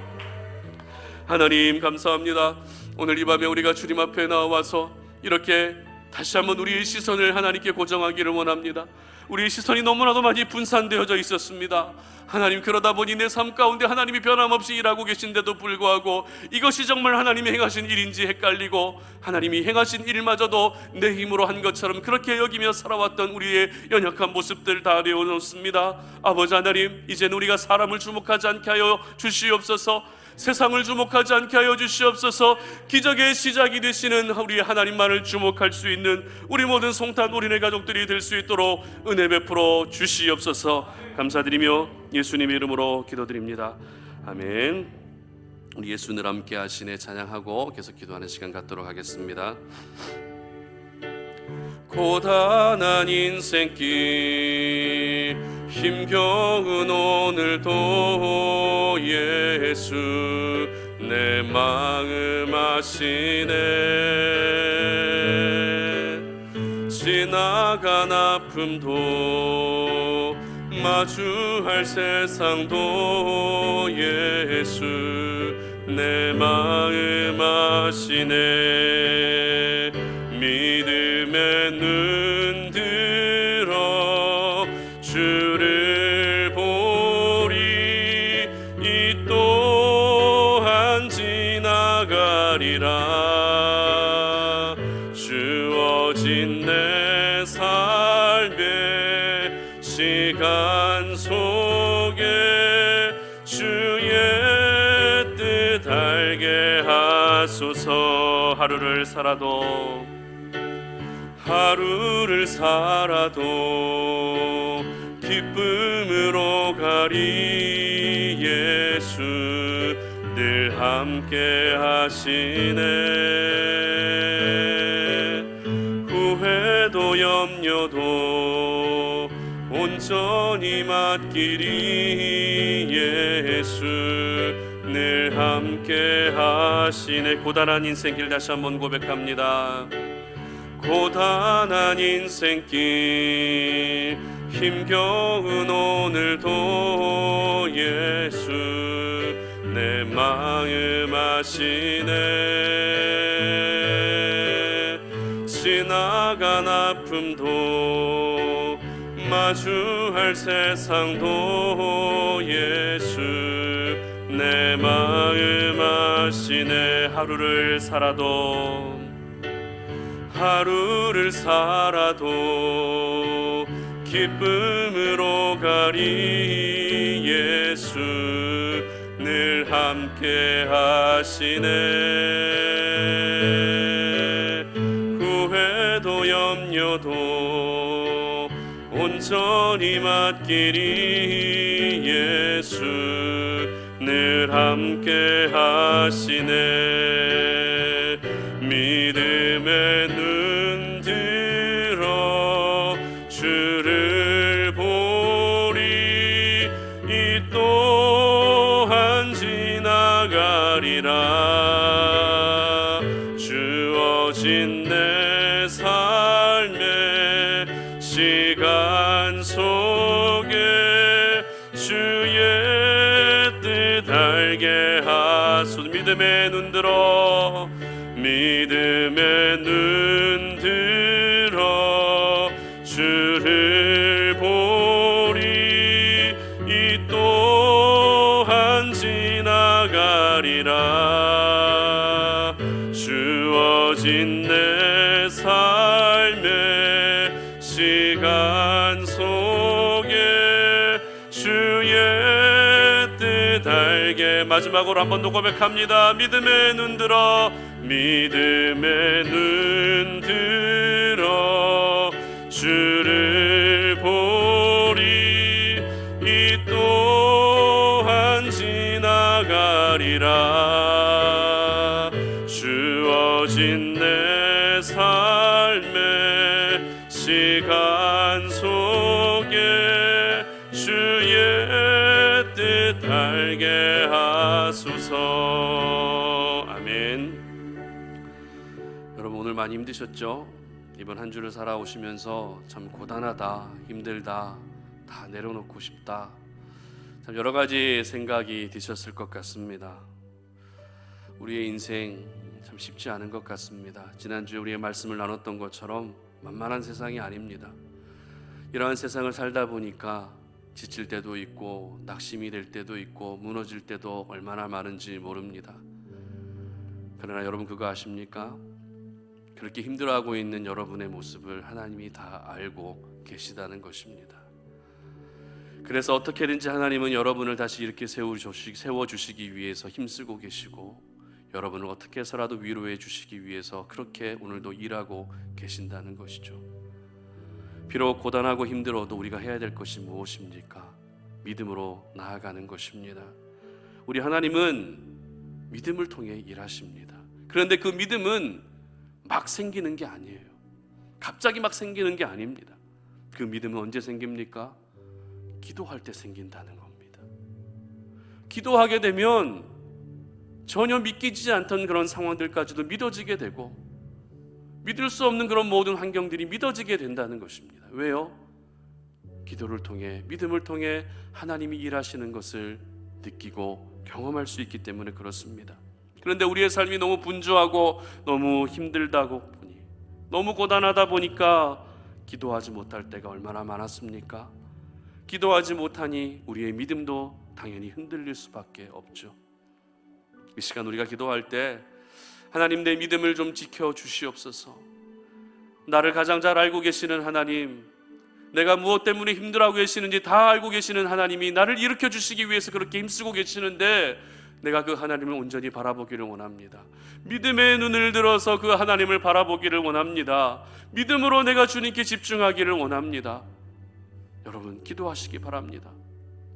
하나님 감사합니다. 오늘 이 밤에 우리가 주님 앞에 나와서 이렇게 다시 한번 우리의 시선을 하나님께 고정하기를 원합니다. 우리의 시선이 너무나도 많이 분산되어져 있었습니다. 하나님, 그러다 보니 내 삶 가운데 하나님이 변함없이 일하고 계신데도 불구하고 이것이 정말 하나님이 행하신 일인지 헷갈리고, 하나님이 행하신 일마저도 내 힘으로 한 것처럼 그렇게 여기며 살아왔던 우리의 연약한 모습들 다 내어놓습니다. 아버지 하나님, 이제는 우리가 사람을 주목하지 않게 하여 주시옵소서. 세상을 주목하지 않게 하여 주시옵소서. 기적의 시작이 되시는 우리 하나님만을 주목할 수 있는 우리 모든 송탄 어린애 가족들이 될 수 있도록 은혜 베풀어 주시옵소서. 감사드리며 예수님의 이름으로 기도드립니다. 아멘. 우리 예수를 함께 하시네 찬양하고 계속 기도하는 시간 갖도록 하겠습니다. 고단한 인생길 힘겨운 오늘도 예수 내 마음 아시네. 지나간 아픔도 마주할 세상도 예수 내 마음 아시네. 믿음의 눈 들어 주를 보리. 이 또한 지나가리라. 주어진 내 삶의 시간 속에 주의 뜻 알게 하소서. 하루를 살아도 기쁨으로 가리. 예수 늘 함께 하시네. 후회도 염려도 온전히 맡기리. 예수 늘 함께 하시네. 고단한 인생길 다시 한번 고백합니다. 고단한 인생길 힘겨운 오늘도 예수 내 마음 아시네. 지나간 아픔도 마주할 세상도 예수 내 마음 아시네. 하루를 살아도 기쁨으로 가리. 예수 늘 함께 하시네. 후회도 염려도 온전히 맡기리. 예수 늘 함께 하시네. 믿음의 눈 들어 주를 보리. 이 또한 지나가리라. 주어진 내 삶의 시간 속에 주의 뜻 알게 하소서. 믿음의 눈 들어 주를 보리. 이 또한 지나가리라. 주어진 내 삶의 시간 속에 주의 뜻 알게. 마지막으로 한 번 더 고백합니다. 믿음의 눈 들어 주를 보리. 이 또한 지나가리라. 주어진 내 삶의 시간 속에 주의 뜻 알게 하소서. 아멘. 여러분 오늘 많이 힘드셨죠? 이번 한 주를 살아오시면서 참 고단하다, 힘들다, 다 내려놓고 싶다, 참 여러 가지 생각이 드셨을 것 같습니다. 우리의 인생 참 쉽지 않은 것 같습니다. 지난주에 우리의 말씀을 나눴던 것처럼 만만한 세상이 아닙니다. 이러한 세상을 살다 보니까 지칠 때도 있고 낙심이 될 때도 있고 무너질 때도 얼마나 많은지 모릅니다. 그러나 여러분 그거 아십니까? 그렇게 힘들어하고 있는 여러분의 모습을 하나님이 다 알고 계시다는 것입니다. 그래서 어떻게든지 하나님은 여러분을 다시 이렇게 세워주시기 위해서 힘쓰고 계시고, 여러분을 어떻게 해서라도 위로해 주시기 위해서 그렇게 오늘도 일하고 계신다는 것이죠. 비록 고단하고 힘들어도 우리가 해야 될 것이 무엇입니까? 믿음으로 나아가는 것입니다. 우리 하나님은 믿음을 통해 일하십니다. 그런데 그 믿음은 막 생기는 게 아니에요. 갑자기 막 생기는 게 아닙니다. 그 믿음은 언제 생깁니까? 기도할 때 생긴다는 겁니다. 기도하게 되면 전혀 믿기지 않던 그런 상황들까지도 믿어지게 되고, 믿을 수 없는 그런 모든 환경들이 믿어지게 된다는 것입니다. 왜요? 기도를 통해, 믿음을 통해 하나님이 일하시는 것을 느끼고 경험할 수 있기 때문에 그렇습니다. 그런데 우리의 삶이 너무 분주하고 너무 힘들다고 보니, 너무 고단하다 보니까 기도하지 못할 때가 얼마나 많았습니까? 기도하지 못하니 우리의 믿음도 당연히 흔들릴 수밖에 없죠. 이 시간 우리가 기도할 때 하나님, 내 믿음을 좀 지켜주시옵소서. 나를 가장 잘 알고 계시는 하나님, 내가 무엇 때문에 힘들어하고 계시는지 다 알고 계시는 하나님이 나를 일으켜 주시기 위해서 그렇게 힘쓰고 계시는데, 내가 그 하나님을 온전히 바라보기를 원합니다. 믿음의 눈을 들어서 그 하나님을 바라보기를 원합니다. 믿음으로 내가 주님께 집중하기를 원합니다. 여러분, 기도하시기 바랍니다.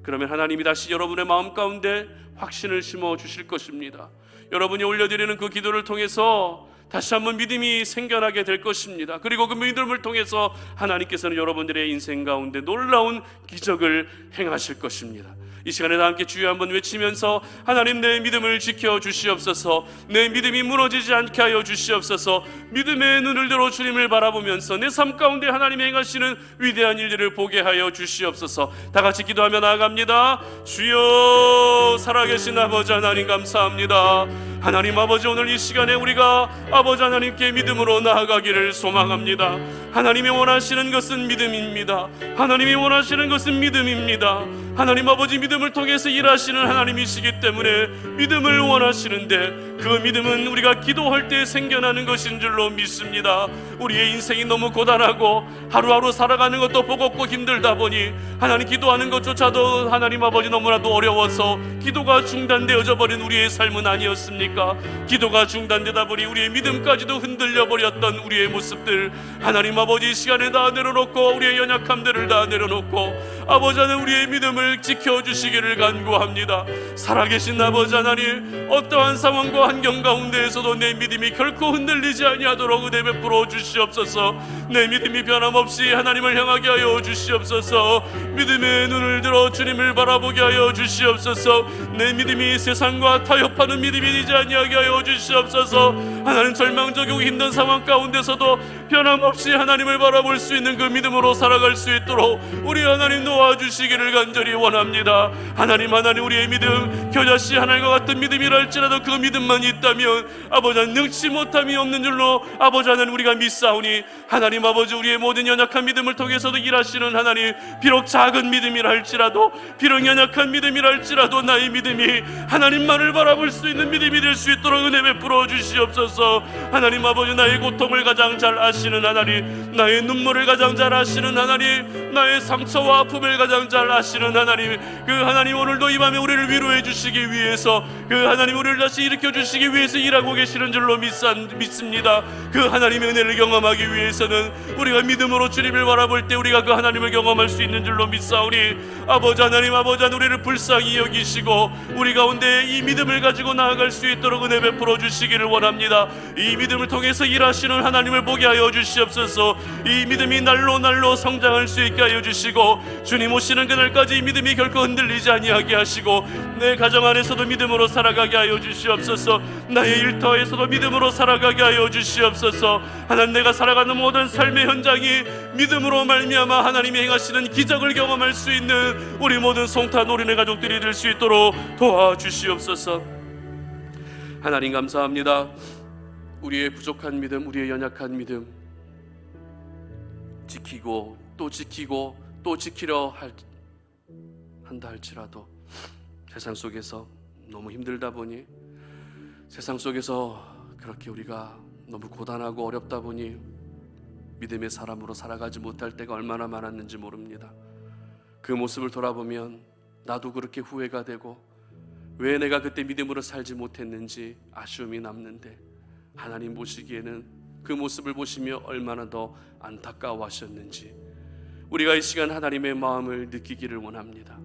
그러면 하나님이 다시 여러분의 마음 가운데 확신을 심어 주실 것입니다. 여러분이 올려드리는 그 기도를 통해서 다시 한번 믿음이 생겨나게 될 것입니다. 그리고 그 믿음을 통해서 하나님께서는 여러분들의 인생 가운데 놀라운 기적을 행하실 것입니다. 이 시간에 다 함께 주여 한번 외치면서, 하나님, 내 믿음을 지켜 주시옵소서. 내 믿음이 무너지지 않게 하여 주시옵소서. 믿음의 눈을 들어 주님을 바라보면서 내 삶 가운데 하나님이 행하시는 위대한 일들을 보게 하여 주시옵소서. 다 같이 기도하며 나아갑니다. 주여, 살아계신 아버지 하나님, 감사합니다. 하나님 아버지, 오늘 이 시간에 우리가 아버지 하나님께 믿음으로 나아가기를 소망합니다. 하나님이 원하시는 것은 믿음입니다. 하나님이 원하시는 것은 믿음입니다. 하나님 아버지, 믿음을 통해서 일하시는 하나님이시기 때문에 믿음을 원하시는데, 그 믿음은 우리가 기도할 때 생겨나는 것인 줄로 믿습니다. 우리의 인생이 너무 고단하고 하루하루 살아가는 것도 버겁고 힘들다 보니 하나님, 기도하는 것조차도 하나님 아버지 너무나도 어려워서 기도가 중단되어져 버린 우리의 삶은 아니었습니까? 기도가 중단되다 보니 우리의 믿음까지도 흔들려 버렸던 우리의 모습들, 하나님 아버지, 이 시간에 다 내려놓고 우리의 연약함들을 다 내려놓고 아버지 하나님, 우리의 믿음을 지켜주시기를 간구합니다. 살아계신 아버지 하나님, 어떠한 상황과 환경 가운데에서도 내 믿음이 결코 흔들리지 아니하도록 은혜 베풀어 주시옵소서. 내 믿음이 변함없이 하나님을 향하게 하여 주시옵소서. 믿음의 눈을 들어 주님을 바라보게 하여 주시옵소서. 내 믿음이 세상과 타협하는 믿음이 되지 아니하게 하여 주시옵소서. 하나님, 절망적이고 힘든 상황 가운데서도 변함없이 하나님을 바라볼 수 있는 그 믿음으로 살아갈 수 있도록 우리 하나님 도와주시기를 간절히 원합니다. 하나님, 우리의 믿음 겨자씨 하늘과 같은 믿음이라 할지라도 그 믿음만 있다면 아버지 하나님, 능치 못함이 없는 줄로 아버지 하나님 우리가 믿사오니, 하나님 아버지, 우리의 모든 연약한 믿음을 통해서도 일하시는 하나님, 비록 작은 믿음이라 할지라도, 비록 연약한 믿음이라 할지라도 나의 믿음이 하나님만을 바라볼 수 있는 믿음이 될 수 있도록 은혜 베풀어 주시옵소서. 하나님 아버지, 나의 고통을 가장 잘 아시는 하나님, 나의 눈물을 가장 잘 아시는 하나님, 나의 상처와 아픔을 가장 잘 아시는 하나님, 그 하나님, 오늘도 이 밤에 우리를 위로해 주시기 위해서, 그 하나님 우리를 다시 일으켜 주시기 위해서 일하고 계시는 줄로 믿습니다. 그 하나님의 은혜를 경험하기 위해서는 우리가 믿음으로 주님을 바라볼 때 우리가 그 하나님을 경험할 수 있는 줄로 믿사오니, 아버지 하나님, 우리를 불쌍히 여기시고 우리 가운데 이 믿음을 가지고 나아갈 수 있도록 은혜 베풀어 주시기를 원합니다. 이 믿음을 통해서 일하시는 하나님을 보게 하여 주시옵소서. 이 믿음이 날로 성장할 수 있게 하여 주시고, 주님 오시는 그날까지 이 믿음이 결코 흔들리지 아니하게 하시고, 내 가정 안에서도 믿음으로 살아가게 하여 주시옵소서. 나의 일터에서도 믿음으로 살아가게 하여 주시옵소서. 하나님, 내가 살아가는 모든 삶의 현장이 믿음으로 말미암아 하나님이 행하시는 기적을 경험할 수 있는 우리 모든 송타 노린의 가족들이 될 수 있도록 도와주시옵소서. 하나님, 감사합니다. 우리의 부족한 믿음, 우리의 연약한 믿음 지키고 또 지키고 또 지키려 한다 할지라도 세상 속에서 너무 힘들다 보니, 세상 속에서 그렇게 우리가 너무 고단하고 어렵다 보니 믿음의 사람으로 살아가지 못할 때가 얼마나 많았는지 모릅니다. 그 모습을 돌아보면 나도 그렇게 후회가 되고, 왜 내가 그때 믿음으로 살지 못했는지 아쉬움이 남는데, 하나님 보시기에는 그 모습을 보시며 얼마나 더 안타까워하셨는지 우리가 이 시간 하나님의 마음을 느끼기를 원합니다.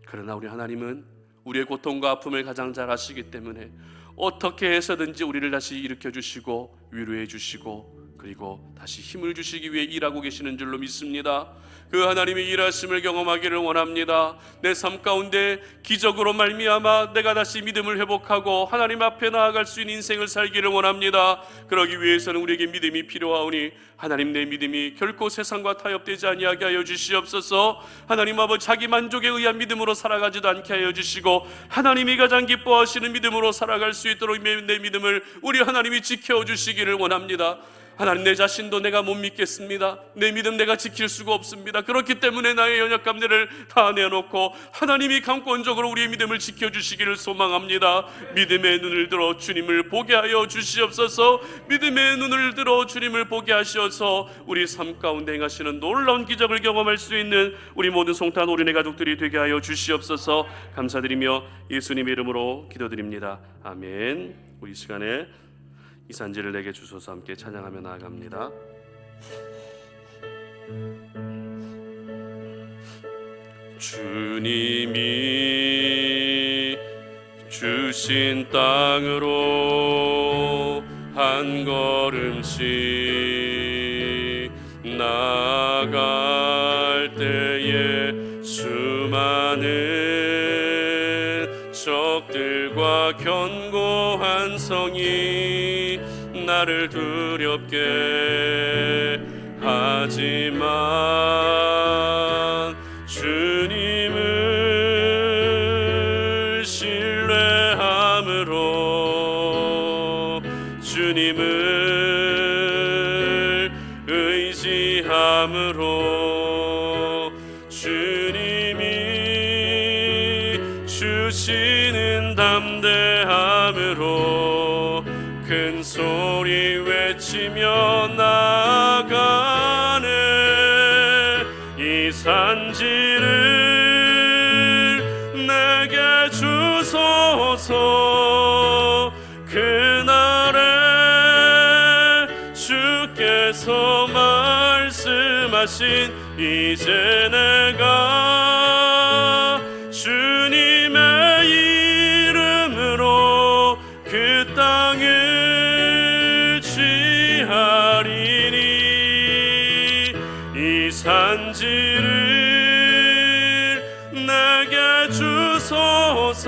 그러나 우리 하나님은 우리의 고통과 아픔을 가장 잘 아시기 때문에 어떻게 해서든지 우리를 다시 일으켜 주시고 위로해 주시고 그리고 다시 힘을 주시기 위해 일하고 계시는 줄로 믿습니다. 그 하나님의 일하심을 경험하기를 원합니다. 내 삶 가운데 기적으로 말미암아 내가 다시 믿음을 회복하고 하나님 앞에 나아갈 수 있는 인생을 살기를 원합니다. 그러기 위해서는 우리에게 믿음이 필요하오니 하나님, 내 믿음이 결코 세상과 타협되지 아니하게 하여 주시옵소서. 하나님 아버지, 자기 만족에 의한 믿음으로 살아가지도 않게 하여 주시고 하나님이 가장 기뻐하시는 믿음으로 살아갈 수 있도록 내 믿음을 우리 하나님이 지켜주시기를 원합니다. 하나님, 내 자신도 내가 못 믿겠습니다. 내 믿음 내가 지킬 수가 없습니다. 그렇기 때문에 나의 연약감들을 다 내놓고 하나님이 강권적으로 우리의 믿음을 지켜주시기를 소망합니다. 믿음의 눈을 들어 주님을 보게 하여 주시옵소서. 믿음의 눈을 들어 주님을 보게 하셔서 우리 삶 가운데 행하시는 놀라운 기적을 경험할 수 있는 우리 모든 송탄 어린애 가족들이 되게 하여 주시옵소서. 감사드리며 예수님의 이름으로 기도드립니다. 아멘. 우리 시간에 이 산지를 내게 주소서 함께 찬양하며 나아갑니다. 주님이 주신 땅으로 한 걸음씩 나아갈 때에 수많은 적들과 견고한 성이 나를 두렵게 하지만 주님을 신뢰함으로 주님을 의지함으로 주님이 주시는 담대함으로 큰 소리 외치며 나아가네. 이 산지를 내게 주소서. 그날에 주께서 말씀하신 이제 내가 주님의 이름으로 그 땅을 취하리니 이 산지를 내게 주소서.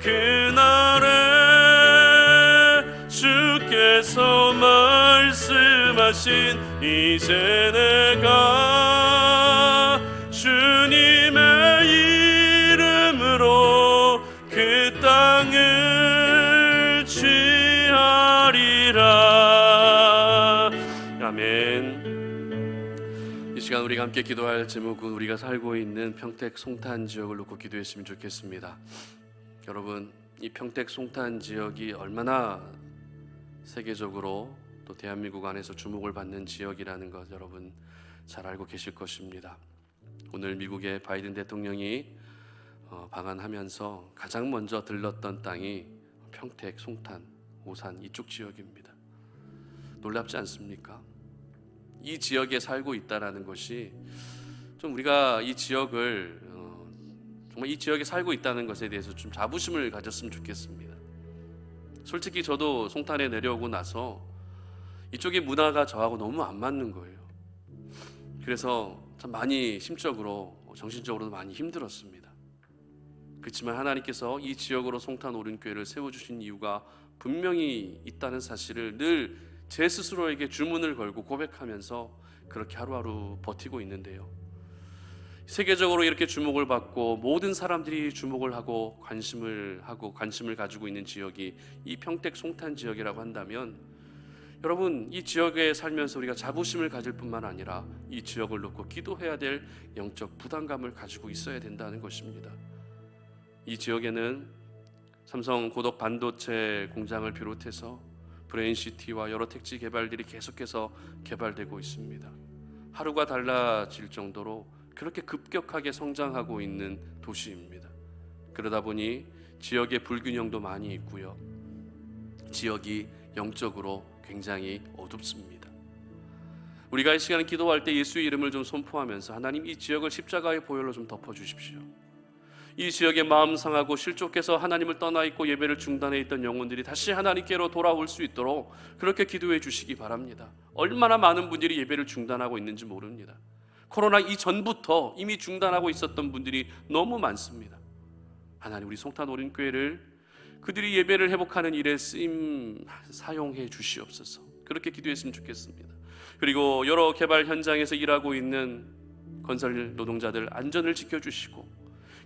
그날에 주께서 말씀하신 이제 내가 주님의 이름으로 그 땅을 취하리라. 아멘. 이 시간 우리가 함께 기도할 제목은 우리가 살고 있는 평택 송탄 지역을 놓고 기도했으면 좋겠습니다. 여러분, 이 평택 송탄 지역이 얼마나 세계적으로 또 대한민국 안에서 주목을 받는 지역이라는 것 여러분 잘 알고 계실 것입니다. 오늘 미국의 바이든 대통령이 방한하면서 가장 먼저 들렀던 땅이 평택, 송탄, 오산 이쪽 지역입니다. 놀랍지 않습니까? 이 지역에 살고 있다라는 것이 좀 우리가 이 지역을 정말 이 지역에 살고 있다는 것에 대해서 좀 자부심을 가졌으면 좋겠습니다. 솔직히 저도 송탄에 내려오고 나서 이쪽의 문화가 저하고 너무 안 맞는 거예요. 그래서 참 많이 심적으로 정신적으로도 많이 힘들었습니다. 그렇지만 하나님께서 이 지역으로 송탄 오륜교회를 세워주신 이유가 분명히 있다는 사실을 늘 제 스스로에게 주문을 걸고 고백하면서 그렇게 하루하루 버티고 있는데요. 세계적으로 이렇게 주목을 받고 모든 사람들이 주목을 하고 관심을 가지고 있는 지역이 이 평택 송탄 지역이라고 한다면 여러분, 이 지역에 살면서 우리가 자부심을 가질 뿐만 아니라 이 지역을 놓고 기도해야 될 영적 부담감을 가지고 있어야 된다는 것입니다. 이 지역에는 삼성 고덕 반도체 공장을 비롯해서 브레인시티와 여러 택지 개발들이 계속해서 개발되고 있습니다. 하루가 달라질 정도로 그렇게 급격하게 성장하고 있는 도시입니다. 그러다 보니 지역의 불균형도 많이 있고요. 지역이 영적으로 굉장히 어둡습니다. 우리가 이 시간에 기도할 때 예수의 이름을 좀 선포하면서 하나님, 이 지역을 십자가의 보혈로 좀 덮어주십시오. 이 지역에 마음 상하고 실족해서 하나님을 떠나 있고 예배를 중단해 있던 영혼들이 다시 하나님께로 돌아올 수 있도록 그렇게 기도해 주시기 바랍니다. 얼마나 많은 분들이 예배를 중단하고 있는지 모릅니다. 코로나 이전부터 이미 중단하고 있었던 분들이 너무 많습니다. 하나님, 우리 송탄오륜교회를 그들이 예배를 회복하는 일에 쓰임 사용해 주시옵소서. 그렇게 기도했으면 좋겠습니다. 그리고 여러 개발 현장에서 일하고 있는 건설 노동자들 안전을 지켜주시고,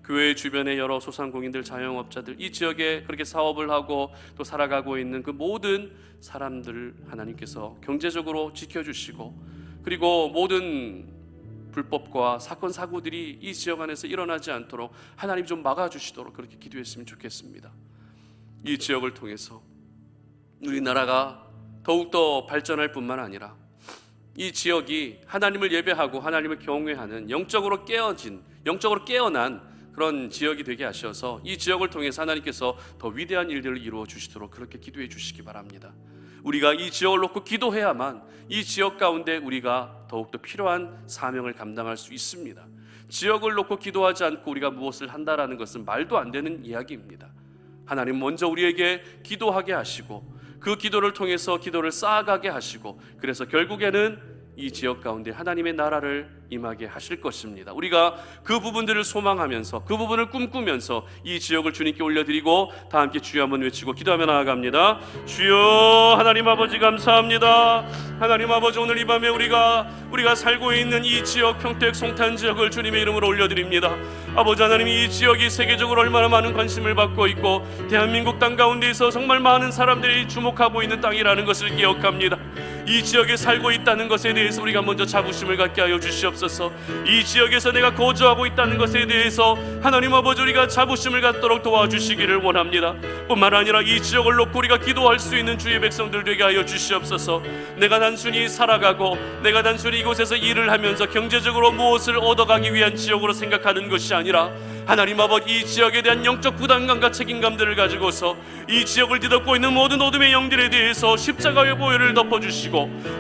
교회 주변의 여러 소상공인들, 자영업자들, 이 지역에 그렇게 사업을 하고 또 살아가고 있는 그 모든 사람들 하나님께서 경제적으로 지켜주시고, 그리고 모든 불법과 사건 사고들이 이 지역 안에서 일어나지 않도록 하나님 좀 막아주시도록 그렇게 기도했으면 좋겠습니다. 이 지역을 통해서 우리나라가 더욱더 발전할 뿐만 아니라 이 지역이 하나님을 예배하고 하나님을 경외하는 영적으로 깨어난 그런 지역이 되게 하셔서 이 지역을 통해서 하나님께서 더 위대한 일들을 이루어 주시도록 그렇게 기도해 주시기 바랍니다. 우리가 이 지역을 놓고 기도해야만 이 지역 가운데 우리가 더욱더 필요한 사명을 감당할 수 있습니다. 지역을 놓고 기도하지 않고 우리가 무엇을 한다라는 것은 말도 안 되는 이야기입니다. 하나님 먼저 우리에게 기도하게 하시고 그 기도를 통해서 기도를 쌓아가게 하시고, 그래서 결국에는 이 지역 가운데 하나님의 나라를 임하게 하실 것입니다. 우리가 그 부분들을 소망하면서 그 부분을 꿈꾸면서 이 지역을 주님께 올려드리고 다 함께 주여 한번 외치고 기도하며 나아갑니다. 주여, 하나님 아버지 감사합니다. 하나님 아버지, 오늘 이 밤에 우리가 살고 있는 이 지역, 평택 송탄 지역을 주님의 이름으로 올려드립니다. 아버지 하나님, 이 지역이 세계적으로 얼마나 많은 관심을 받고 있고 대한민국 땅 가운데에서 정말 많은 사람들이 주목하고 있는 땅이라는 것을 기억합니다. 이 지역에 살고 있다는 것에 대해서 우리가 먼저 자부심을 갖게 하여 주시옵소서. 이 지역에서 내가 거주하고 있다는 것에 대해서 하나님 아버지, 우리가 자부심을 갖도록 도와주시기를 원합니다. 뿐만 아니라 이 지역을 놓고 우리가 기도할 수 있는 주의 백성들 되게 하여 주시옵소서. 내가 단순히 살아가고 내가 단순히 이곳에서 일을 하면서 경제적으로 무엇을 얻어가기 위한 지역으로 생각하는 것이 아니라 하나님 아버지, 이 지역에 대한 영적 부담감과 책임감들을 가지고서 이 지역을 뒤덮고 있는 모든 어둠의 영들에 대해서 십자가의 보혈을 덮어주시고,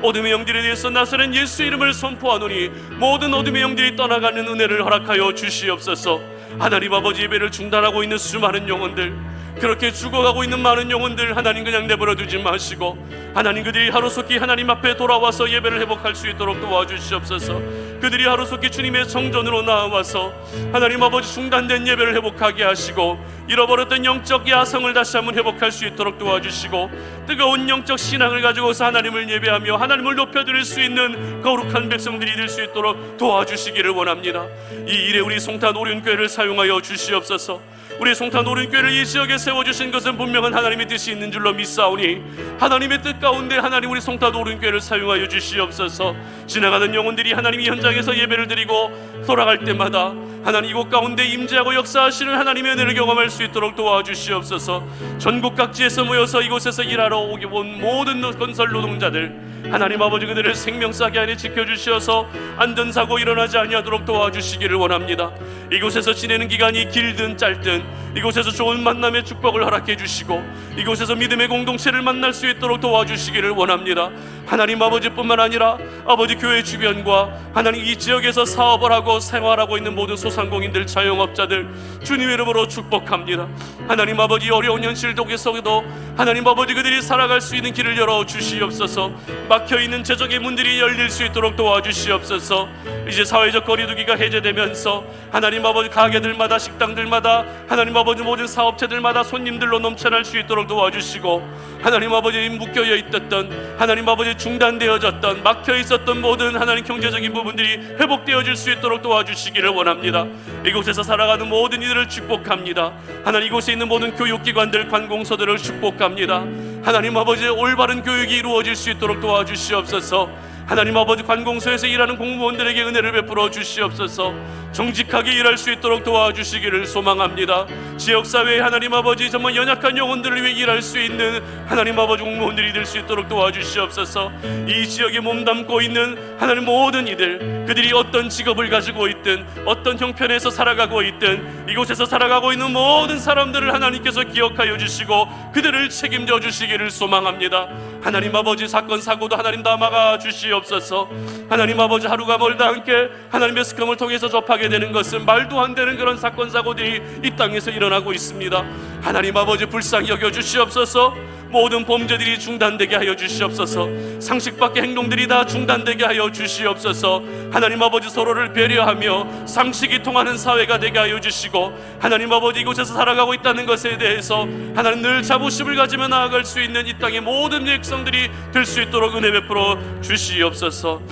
어둠의 영들에 대해서 나서는 예수 이름을 선포하노니 모든 어둠의 영들이 떠나가는 은혜를 허락하여 주시옵소서. 하나님 아버지, 예배를 중단하고 있는 수많은 영혼들, 그렇게 죽어가고 있는 많은 영혼들 하나님 그냥 내버려 두지 마시고, 하나님 그들이 하루속히 하나님 앞에 돌아와서 예배를 회복할 수 있도록 도와주시옵소서. 그들이 하루속히 주님의 성전으로 나와서 하나님 아버지 중단된 예배를 회복하게 하시고, 잃어버렸던 영적 야성을 다시 한번 회복할 수 있도록 도와주시고, 뜨거운 영적 신앙을 가지고서 하나님을 예배하며 하나님을 높여드릴 수 있는 거룩한 백성들이 될 수 있도록 도와주시기를 원합니다. 이 일에 우리 송탄 오륜교회를 사용하여 주시옵소서. 우리 송탄 오륜교회를 이 지역에 세워주신 것은 분명한 하나님의 뜻이 있는 줄로 믿사오니 하나님의 뜻 가운데 하나님 우리 송탄 오륜교회를 사용하여 주시옵소서. 지나가는 영혼들이 하나님 이 현장에서 예배를 드리고 돌아갈 때마다 하나님 이곳 가운데 임재하고 역사하시는 하나님의 은혜를 경험할 수 있도록 도와주시옵소서. 전국 각지에서 모여서 이곳에서 일하러 오게 온 모든 건설 노동자들 하나님 아버지, 그들을 생명싸게 안에 지켜주셔서 안전사고 일어나지 아니하도록 도와주시기를 원합니다. 이곳에서 지내는 기간이 길든 짧든 이곳에서 좋은 만남의 축복을 허락해 주시고 이곳에서 믿음의 공동체를 만날 수 있도록 도와주시기를 원합니다. 하나님 아버지뿐만 아니라 아버지 교회 주변과 하나님 이 지역에서 사업을 하고 생활하고 있는 모든 소상공인들, 자영업자들 주님의 이름으로 축복합니다. 하나님 아버지, 어려운 현실 속에서도 하나님 아버지 그들이 살아갈 수 있는 길을 열어 주시옵소서. 막혀있는 재정의 문들이 열릴 수 있도록 도와주시옵소서. 이제 사회적 거리두기가 해제되면서 하나님 아버지 가게들마다, 식당들마다 하나님 아버지 모든 사업체들마다 손님들로 넘쳐날 수 있도록 도와주시고, 하나님 아버지 묶여 있었던 하나님 아버지 중단되어졌던 막혀 있었던 모든 하나님 경제적인 부분들이 회복되어질 수 있도록 도와주시기를 원합니다. 이곳에서 살아가는 모든 이들을 축복합니다. 하나님 이곳에 있는 모든 교육기관들, 관공서들을 축복합니다. 하나님 아버지 올바른 교육이 이루어질 수 있도록 도와주시옵소서. 하나님 아버지 관공서에서 일하는 공무원들에게 은혜를 베풀어 주시옵소서. 정직하게 일할 수 있도록 도와주시기를 소망합니다. 지역사회에 하나님 아버지 정말 연약한 영혼들을 위해 일할 수 있는 하나님 아버지 공무원들이 될 수 있도록 도와주시옵소서. 이 지역에 몸담고 있는 하나님 모든 이들, 그들이 어떤 직업을 가지고 있든 어떤 형편에서 살아가고 있든 이곳에서 살아가고 있는 모든 사람들을 하나님께서 기억하여 주시고 그들을 책임져 주시기를 소망합니다. 하나님 아버지 사건 사고도 하나님 다 막아 주시옵소서. 주시옵소서. 하나님 아버지, 하루가 멀다 함께 하나님의 스kam을 통해서 접하게 되는 것은 말도 안 되는 그런 사건 사고들이 이 땅에서 일어나고 있습니다. 하나님 아버지, 불쌍히 여겨 주시옵소서. 모든 범죄들이 중단되게 하여 주시옵소서. 상식 밖의 행동들이 다 중단되게 하여 주시옵소서. 하나님 아버지, 서로를 배려하며 상식이 통하는 사회가 되게 하여 주시고, 하나님 아버지, 이곳에서 살아가고 있다는 것에 대해서 하나님 늘 자부심을 가지며 나아갈 수 있는 이 땅의 모든 백성들이 될 수 있도록 은혜 베풀어 주시옵소서.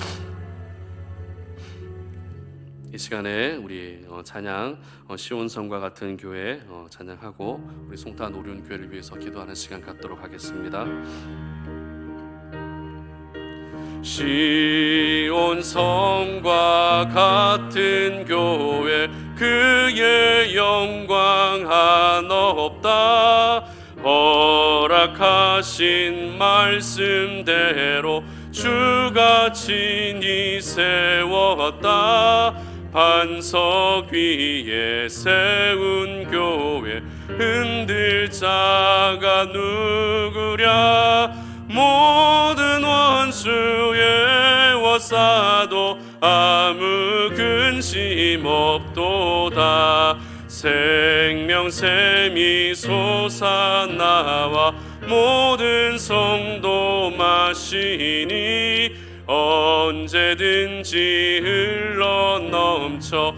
이 시간에 우리 찬양 시온성과 같은 교회 찬양하고 우리 송탄 오륜 교회를 위해서 기도하는 시간 갖도록 하겠습니다. 시온성과 같은 교회, 그의 영광 한없다. 허락하신 말씀대로 주가 친히 세웠다. 반석 위에 세운 교회, 흔들 자가 누구랴. 모든 원수의 워싸도 아무 근심 없도다. 생명샘이 솟아나와 모든 성도 마시니 언제든지 흘러넘쳐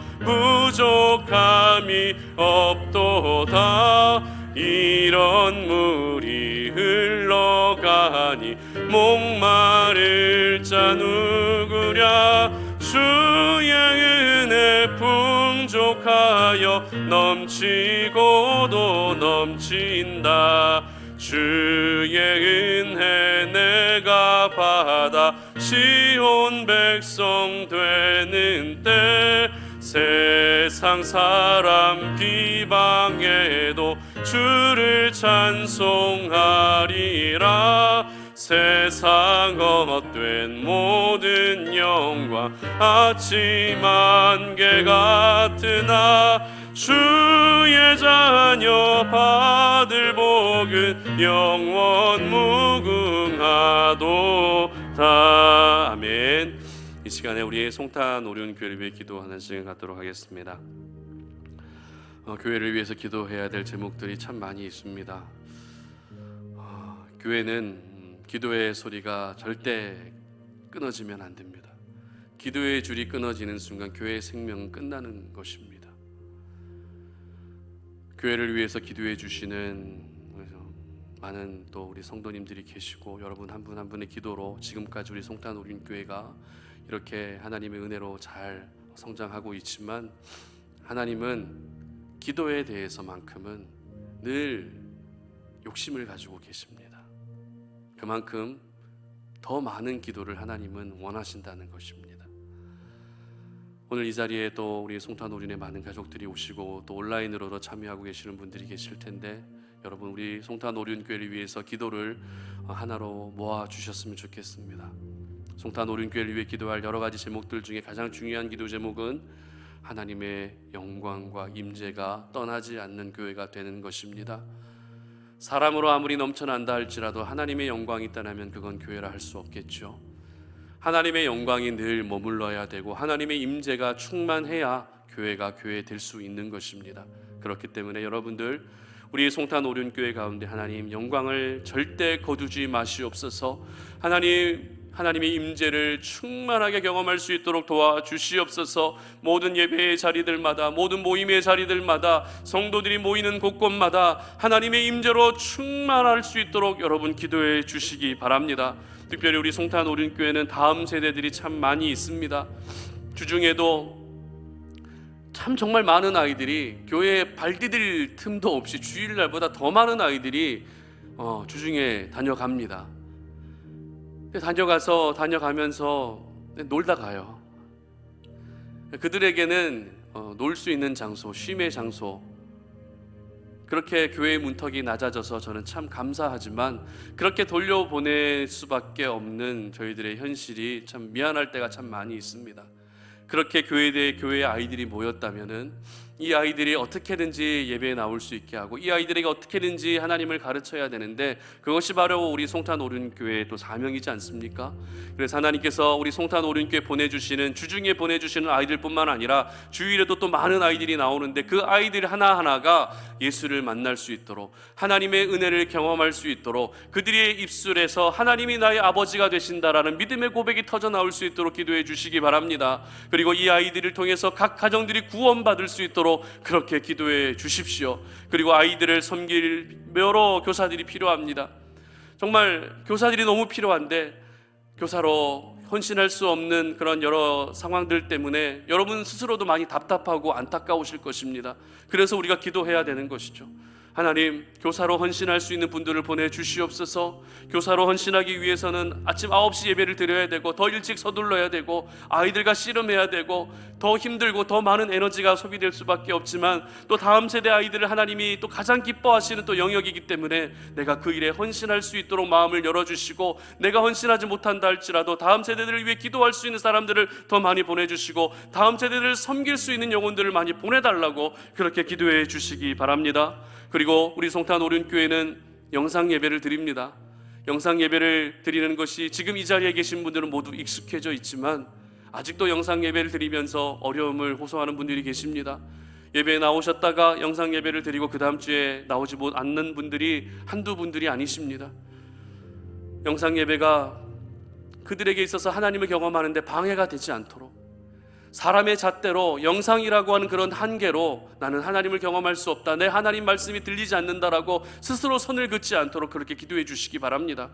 부족함이 없도다. 이런 물이 흘러가니 목마를 자 누구랴. 주의 은혜 풍족하여 넘치고도 넘친다. 주의 은혜 내가 받아 시온 백성 되는 때, 세상 사람 비방해도 주를 찬송하리라. 세상 헛된 모든 영광 아침 안개 같으나 주의 자녀 받을 복은 영원 무궁하도다. 아멘. 이 시간에 우리 송탄 오륜 교회를 위해 기도하는 시간 갖도록 하겠습니다. 교회를 위해서 기도해야 될 제목들이 참 많이 있습니다. 교회는 기도의 소리가 절대 끊어지면 안 됩니다. 기도의 줄이 끊어지는 순간 교회의 생명은 끝나는 것입니다. 교회를 위해서 기도해 주시는 많은 또 우리 성도님들이 계시고, 여러분 한 분 한 분의 기도로 지금까지 우리 송탄 오륜 교회가 이렇게 하나님의 은혜로 잘 성장하고 있지만, 하나님은 기도에 대해서만큼은 늘 욕심을 가지고 계십니다. 그만큼 더 많은 기도를 하나님은 원하신다는 것입니다. 오늘 이 자리에 또 우리 송탄 오륜의 많은 가족들이 오시고 또 온라인으로도 참여하고 계시는 분들이 계실 텐데, 여러분 우리 송탄 오륜 교회를 위해서 기도를 하나로 모아 주셨으면 좋겠습니다. 송탄 오륜 교회를 위해 기도할 여러 가지 제목들 중에 가장 중요한 기도 제목은 하나님의 영광과 임재가 떠나지 않는 교회가 되는 것입니다. 사람으로 아무리 넘쳐난다 할지라도 하나님의 영광이 떠나면 그건 교회라 할 수 없겠죠. 하나님의 영광이 늘 머물러야 되고 하나님의 임재가 충만해야 교회가 교회 될 수 있는 것입니다. 그렇기 때문에 여러분들, 우리 송탄 오륜 교회 가운데 하나님 영광을 절대 거두지 마시옵소서. 하나님의 임재를 충만하게 경험할 수 있도록 도와주시옵소서. 모든 예배의 자리들마다, 모든 모임의 자리들마다, 성도들이 모이는 곳곳마다 하나님의 임재로 충만할 수 있도록 여러분 기도해 주시기 바랍니다. 특별히 우리 송탄 오륜 교회는 다음 세대들이 참 많이 있습니다. 주중에도 참 정말 많은 아이들이 교회에 발 디딜 틈도 없이 주일날보다 더 많은 아이들이 주중에 다녀갑니다. 다녀가면서 놀다 가요. 그들에게는 놀 수 있는 장소, 쉼의 장소, 그렇게 교회의 문턱이 낮아져서 저는 참 감사하지만, 그렇게 돌려보낼 수밖에 없는 저희들의 현실이 참 미안할 때가 참 많이 있습니다. 그렇게 교회의 아이들이 모였다면은 이 아이들이 어떻게든지 예배에 나올 수 있게 하고 이 아이들에게 어떻게든지 하나님을 가르쳐야 되는데 그것이 바로 우리 송탄 오륜교회의 또 사명이지 않습니까? 그래서 하나님께서 우리 송탄 오륜교회 보내주시는 주중에 보내주시는 아이들뿐만 아니라 주일에도 또 많은 아이들이 나오는데 그 아이들 하나하나가 예수를 만날 수 있도록 하나님의 은혜를 경험할 수 있도록 그들의 입술에서 하나님이 나의 아버지가 되신다라는 믿음의 고백이 터져 나올 수 있도록 기도해 주시기 바랍니다. 그리고 이 아이들을 통해서 각 가정들이 구원받을 수 있도록 그렇게 기도해 주십시오. 그리고 아이들을 섬길 여러 교사들이 필요합니다. 정말 교사들이 너무 필요한데 교사로 헌신할 수 없는 그런 여러 상황들 때문에 여러분 스스로도 많이 답답하고 안타까우실 것입니다. 그래서 우리가 기도해야 되는 것이죠. 하나님, 교사로 헌신할 수 있는 분들을 보내주시옵소서. 교사로 헌신하기 위해서는 아침 9시 예배를 드려야 되고 더 일찍 서둘러야 되고 아이들과 씨름해야 되고 더 힘들고 더 많은 에너지가 소비될 수밖에 없지만 또 다음 세대 아이들을 하나님이 또 가장 기뻐하시는 또 영역이기 때문에 내가 그 일에 헌신할 수 있도록 마음을 열어주시고 내가 헌신하지 못한다 할지라도 다음 세대들을 위해 기도할 수 있는 사람들을 더 많이 보내주시고 다음 세대들을 섬길 수 있는 영혼들을 많이 보내달라고 그렇게 기도해 주시기 바랍니다. 그리고 우리 송탄 오륜교회는 영상 예배를 드립니다. 영상 예배를 드리는 것이 지금 이 자리에 계신 분들은 모두 익숙해져 있지만 아직도 영상 예배를 드리면서 어려움을 호소하는 분들이 계십니다. 예배에 나오셨다가 영상 예배를 드리고 그 다음 주에 나오지 않는 분들이 한두 분들이 아니십니다. 영상 예배가 그들에게 있어서 하나님을 경험하는데 방해가 되지 않도록 사람의 잣대로 영상이라고 하는 그런 한계로 나는 하나님을 경험할 수 없다, 내 하나님 말씀이 들리지 않는다라고 스스로 선을 긋지 않도록 그렇게 기도해 주시기 바랍니다.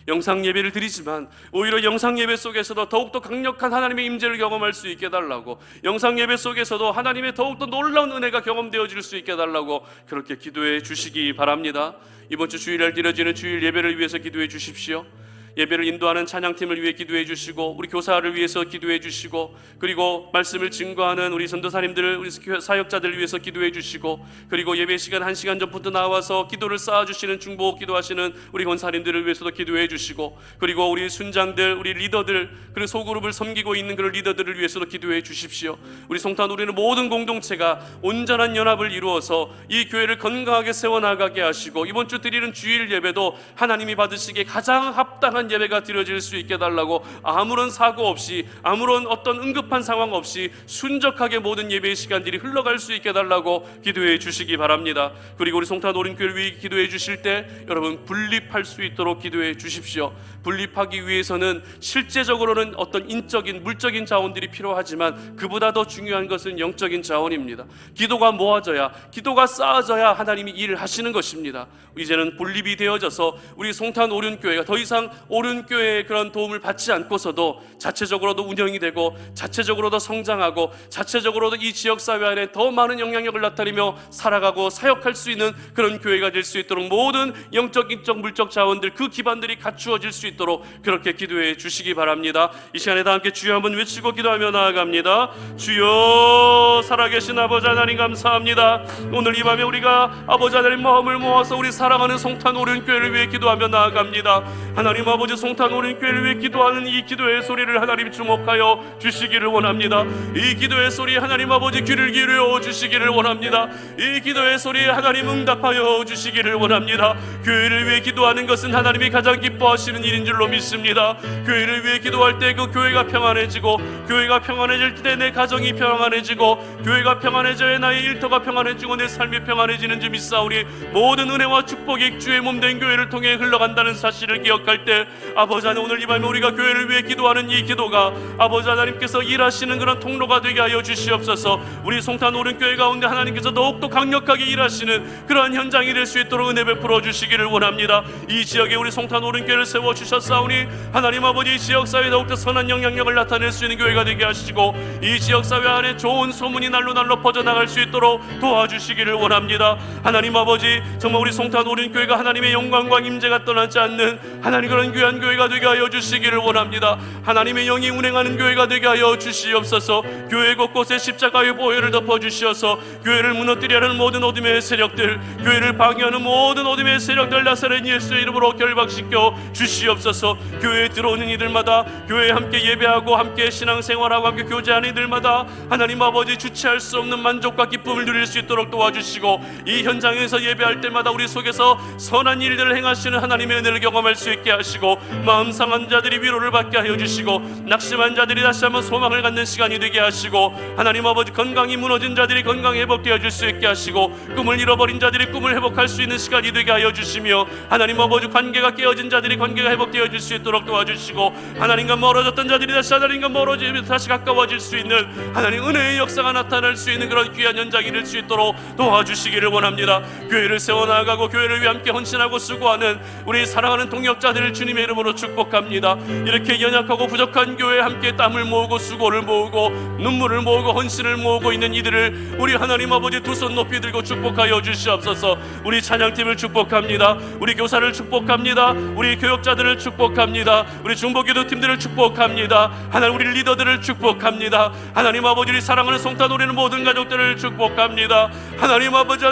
영상 예배를 드리지만 오히려 영상 예배 속에서도 더욱더 강력한 하나님의 임재를 경험할 수 있게 해달라고, 영상 예배 속에서도 하나님의 더욱더 놀라운 은혜가 경험되어질 수 있게 해달라고 그렇게 기도해 주시기 바랍니다. 이번 주 주일날 드려지는 주일 예배를 위해서 기도해 주십시오. 예배를 인도하는 찬양팀을 위해 기도해 주시고 우리 교사를 위해서 기도해 주시고 그리고 말씀을 증거하는 우리 전도사님들, 우리 사역자들을 위해서 기도해 주시고 그리고 예배 시간 1시간 전부터 나와서 기도를 쌓아주시는 중보호 기도하시는 우리 권사님들을 위해서도 기도해 주시고 그리고 우리 순장들, 우리 리더들, 그리고 소그룹을 섬기고 있는 그런 리더들을 위해서도 기도해 주십시오. 우리 송탄 우리는 모든 공동체가 온전한 연합을 이루어서 이 교회를 건강하게 세워나가게 하시고 이번 주 드리는 주일 예배도 하나님이 받으시기에 가장 합당한 예배가 드려질 수 있게 해달라고, 아무런 사고 없이 아무런 어떤 응급한 상황 없이 순적하게 모든 예배의 시간들이 흘러갈 수 있게 해달라고 기도해 주시기 바랍니다. 그리고 우리 송탄 오륜교회를 위해 기도해 주실 때 여러분 분립할 수 있도록 기도해 주십시오. 분립하기 위해서는 실제적으로는 어떤 인적인 물적인 자원들이 필요하지만 그보다 더 중요한 것은 영적인 자원입니다. 기도가 모아져야, 기도가 쌓아져야 하나님이 일을 하시는 것입니다. 이제는 분립이 되어져서 우리 송탄 오륜교회가 더 이상 오륜교회의 그런 도움을 받지 않고서도 자체적으로도 운영이 되고 자체적으로도 성장하고 자체적으로도 이 지역사회 안에 더 많은 영향력을 나타내며 살아가고 사역할 수 있는 그런 교회가 될 수 있도록 모든 영적, 인적, 물적 자원들 그 기반들이 갖추어질 수 있도록 그렇게 기도해 주시기 바랍니다. 이 시간에 다 함께 주여 한번 외치고 기도하며 나아갑니다. 주여, 살아계신 아버지 하나님 감사합니다. 오늘 이 밤에 우리가 아버지 하나님 마음을 모아서 우리 사랑하는 송탄 오륜교회를 위해 기도하며 나아갑니다. 하나님 아버지, 송탄 오륜교회를 위해 기도하는 이 기도의 소리를 하나님 주목하여 주시기를 원합니다. 이 기도의 소리에 하나님 아버지 귀를 기울여 주시기를 원합니다. 이 기도의 소리에 하나님 응답하여 주시기를 원합니다. 교회를 위해 기도하는 것은 하나님이 가장 기뻐하시는 일인 줄로 믿습니다. 교회를 위해 기도할 때 그 교회가 평안해지고, 교회가 평안해질 때 내 가정이 평안해지고, 교회가 평안해져야 나의 일터가 평안해지고 내 삶이 평안해지는 줄 믿사오니 모든 은혜와 축복이 주의 몸된 교회를 통해 흘러간다는 사실을 기억할 때 아버지 하나님, 오늘 이 밤에 우리가 교회를 위해 기도하는 이 기도가 아버지 하나님께서 일하시는 그런 통로가 되게 하여 주시옵소서. 우리 송탄 오륜교회 가운데 하나님께서 더욱더 강력하게 일하시는 그러한 현장이 될 수 있도록 은혜 베풀어 주시기를 원합니다. 이 지역에 우리 송탄 오륜교회를 세워주셨사오니 하나님 아버지, 이 지역사회에 더욱더 선한 영향력을 나타낼 수 있는 교회가 되게 하시고 이 지역사회 안에 좋은 소문이 날로 퍼져나갈 수 있도록 도와주시기를 원합니다. 하나님 아버지, 정말 우리 송탄 오륜교회가 하나님의 영광과 임재가 떠나지 않는 하나님 그런 교회 귀한 교회가 되게 하여 주시기를 원합니다. 하나님의 영이 운행하는 교회가 되게 하여 주시옵소서. 교회 곳곳에 십자가의 보혈을 덮어주시어서 교회를 무너뜨리려 하는 모든 어둠의 세력들, 교회를 방해하는 모든 어둠의 세력들 나사렛 예수의 이름으로 결박시켜 주시옵소서. 교회에 들어오는 이들마다, 교회에 함께 예배하고 함께 신앙생활하고 함께 교제하는 이들마다 하나님 아버지 주체할 수 없는 만족과 기쁨을 누릴 수 있도록 도와주시고, 이 현장에서 예배할 때마다 우리 속에서 선한 일들을 행하시는 하나님의 은혜를 경험할 수 있게 하시고, 마음 상한 자들이 위로를 받게 하여 주시고, 낙심한 자들이 다시 한번 소망을 갖는 시간이 되게 하시고, 하나님 아버지 건강이 무너진 자들이 건강 회복되어 줄 수 있게 하시고, 꿈을 잃어버린 자들이 꿈을 회복할 수 있는 시간이 되게 하여 주시며, 하나님 아버지 관계가 깨어진 자들이 관계가 회복되어 줄 수 있도록 도와주시고, 하나님과 멀어졌던 자들이 다시 하나님과 멀어지면서 다시 가까워질 수 있는 하나님 은혜의 역사가 나타날 수 있는 그런 귀한 현장이 될 수 있도록 도와주시기를 원합니다. 교회를 세워나가고 교회를 위해 함께 헌신하고 수고하는 우리 사랑하는 동역자들을 주님의 이름으로 축복합니다. 이렇게 연약하고 부족한 교회에 함께 땀을 모으고 수고를 모으고 눈물을 모으고 헌신을 모으고 있는 이들을 우리 하나님 아버지 두 손 높이 들고 축복하여 주시옵소서. 우리 찬양팀을 축복합니다. 우리 교사를 축복합니다. 우리 교역자들을 축복합니다. 우리 중보기도 팀들을 축복합니다. 하나님 우리 리더들을 축복합니다. 하나님 아버지 우리 사랑하는 송탄 우리는 모든 가족들을 축복합니다. 하나님 아버지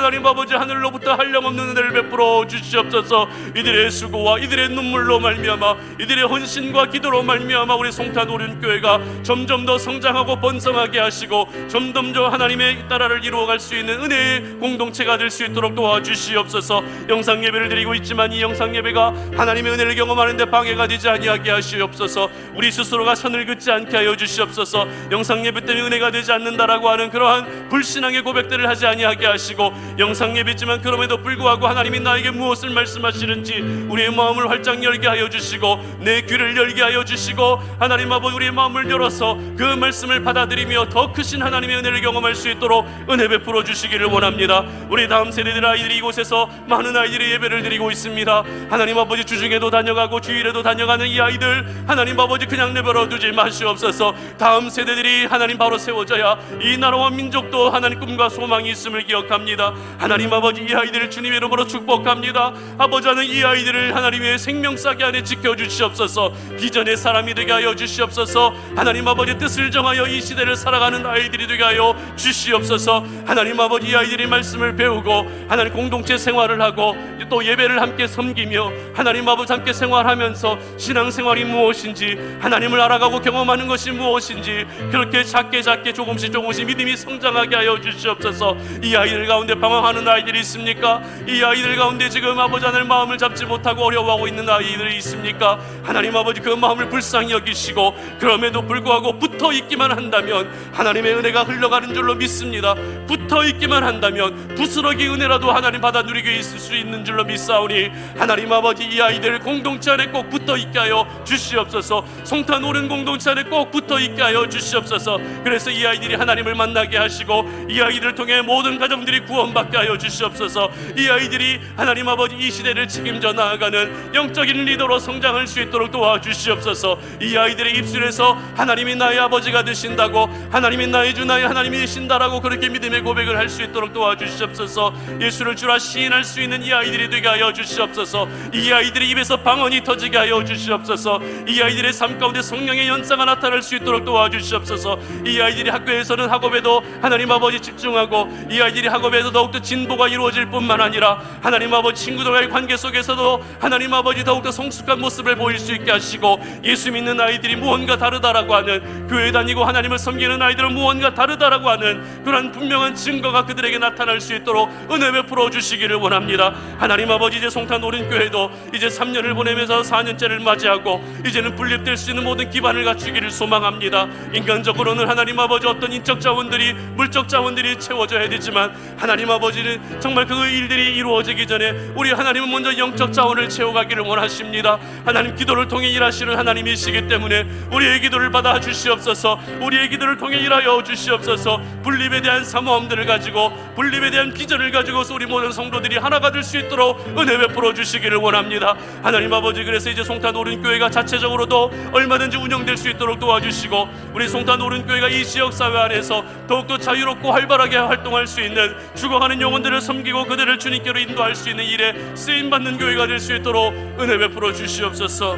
하늘로부터 한량없는 은혜를 베풀어 주시옵소서. 이들의 수고와 이들의 눈물로 말미암아 이들의 헌신과 기도로 말미암아 우리 송탄 오륜교회가 점점 더 성장하고 번성하게 하시고 점점 더 하나님의 나라를 이루어갈 수 있는 은혜의 공동체가 될 수 있도록 도와주시옵소서. 영상 예배를 드리고 있지만 이 영상 예배가 하나님의 은혜를 경험하는 데 방해가 되지 아니하게 하시옵소서. 우리 스스로가 선을 긋지 않게 하여 주시옵소서. 영상 예배 때문에 은혜가 되지 않는다라고 하는 그러한 불신앙의 고백들을 하지 아니하게 하시고, 영상 예배지만 그럼에도 불구하고 하나님이 나에게 무엇을 말씀하시는지 우리의 마음을 활짝 열게 하여 주시고 내 귀를 열게 하여 주시고, 하나님 아버지 우리의 마음을 열어서 그 말씀을 받아들이며 더 크신 하나님의 은혜를 경험할 수 있도록 은혜 베풀어 주시기를 원합니다. 우리 다음 세대들 아이들이 이곳에서 많은 아이들이 예배를 드리고 있습니다. 하나님 아버지 주중에도 다녀가고 주일에도 다녀가는 이 아이들 하나님 아버지 그냥 내버려 두지 마시옵소서. 다음 세대들이 하나님 바로 세워져야 이 나라와 민족도 하나님 꿈과 소망이 있음을 기억합니다. 하나님 아버지 이 아이들을 주님의 이름으로 축복합니다. 아버지 하는 이 아이들을 하나님의 생명싸개 안에 지켜주시옵소서. 기전의 사람이 되게 하여 주시옵소서. 하나님 아버지 뜻을 정하여 이 시대를 살아가는 아이들이 되게 하여 주시옵소서. 하나님 아버지 이 아이들이 말씀을 배우고 하나님 공동체 생활을 하고 또 예배를 함께 섬기며 하나님 아버지 함께 생활하면서 신앙생활이 무엇인지 하나님을 알아가고 경험하는 것이 무엇인지 그렇게 작게 조금씩 믿음이 성장하게 하여 주시옵소서. 이 아이들 가운데 방황하는 아이들이 있습니까? 이 아이들 가운데 지금 아버지 하나님 마음을 잡지 못하고 어려워하고 있는 아이들이 있습니까? 하나님 아버지 그 마음을 불쌍히 여기시고 그럼에도 불구하고 붙어 있기만 한다면 하나님의 은혜가 흘러가는 줄로 믿습니다. 붙어 있기만 한다면 부스러기 은혜라도 하나님 받아 누리고 있을 수 있는 줄로 믿사오니 하나님 아버지 이 아이들 공동체 안에 꼭 붙어 있게 하여 주시옵소서. 송탄 오른 공동체 안에 꼭 붙어 있게 하여 주시옵소서. 그래서 이 아이들이 하나님을 만나게 하시고 이 아이들을 통해 모든 가정들이 구원받게 하여 주시옵소서. 이 아이들이 하나님 아버지 이 시대를 책임져 나아가는 영적인 리더로 성장할 수 있도록 도와주시옵소서. 이 아이들의 입술에서 하나님이 나의 아버지가 되신다고, 하나님이 나의 주 나의 하나님이 되신다라고 그렇게 믿음의 고백을 할 수 있도록 도와주시옵소서. 예수를 주라 시인할 수 있는 이 아이들이 되게 하여 주시옵소서. 이 아이들의 입에서 방언이 터지게 하여 주시옵소서. 이 아이들의 삶 가운데 성령의 연사가 나타날 수 있도록 도와주시옵소서. 이 아이들이 학교에서는 학업에도 하나님 아버지 집중하고 이 아이들이 학업에서 더욱더 진보가 이루어질 뿐만 아니라 하나님 아버지 친구들과의 관계 속에서도 하나님 아버지 더욱더 성숙한 모습을 보일 수 있게 하시고, 예수 믿는 아이들이 무언가 다르다라고 하는, 교회 다니고 하나님을 섬기는 아이들은 무언가 다르다라고 하는 그런 분명한 증거가 그들에게 나타날 수 있도록 은혜 베풀어 주시기를 원합니다. 하나님 아버지 이제 송탄 오륜교회도 이제 3년을 보내면서 4년째를 맞이하고 이제는 분립될 수 있는 모든 기반을 갖추기를 소망합니다. 인간적으로는 하나님 아버지 어떤 인적 자원들이 물적 자원들이 채워져야 되지만 하나님 아버지는 정말 그 일들이 이루어지기 전에 우리 하나님은 먼저 영적 자원을 채워가기를 원하십니다. 하나님 기도를 통해 일하시는 하나님이시기 때문에 우리의 기도를 받아 주시옵소서. 우리의 기도를 통해 일하여 주시옵소서. 분립에 대한 사모함들을 가지고 분립에 대한 비전을 가지고서 우리 모든 성도들이 하나가 될 수 있도록 은혜 베풀어 주시기를 원합니다. 하나님 아버지 그래서 이제 송탄 오륜교회가 자체적으로도 얼마든지 운영될 수 있도록 도와주시고 우리 송탄 오륜교회가 이 지역사회 안에서 더욱더 자유롭고 활발하게 활동할 수 있는 죽어가는 영혼들을 섬기고 그들을 주님께로 인도할 수 있는 일에 쓰임받는 교회가 될 수 있도록 은혜 베풀어 주시옵소서.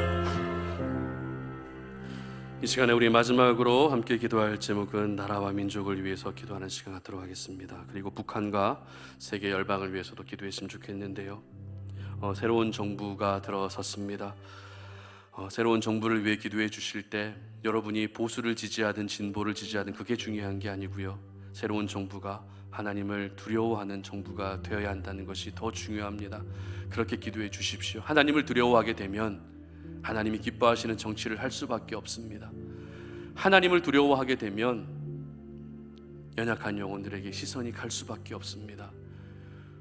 이 시간에 우리 마지막으로 함께 기도할 제목은 나라와 민족을 위해서 기도하는 시간 갖도록 하겠습니다. 그리고 북한과 세계 열방을 위해서도 기도했으면 좋겠는데요. 새로운 정부가 들어섰습니다. 새로운 정부를 위해 기도해 주실 때 여러분이 보수를 지지하든 진보를 지지하든 그게 중요한 게 아니고요. 새로운 정부가 하나님을 두려워하는 정부가 되어야 한다는 것이 더 중요합니다. 그렇게 기도해 주십시오. 하나님을 두려워하게 되면 하나님이 기뻐하시는 정치를 할 수밖에 없습니다. 하나님을 두려워하게 되면 연약한 영혼들에게 시선이 갈 수밖에 없습니다.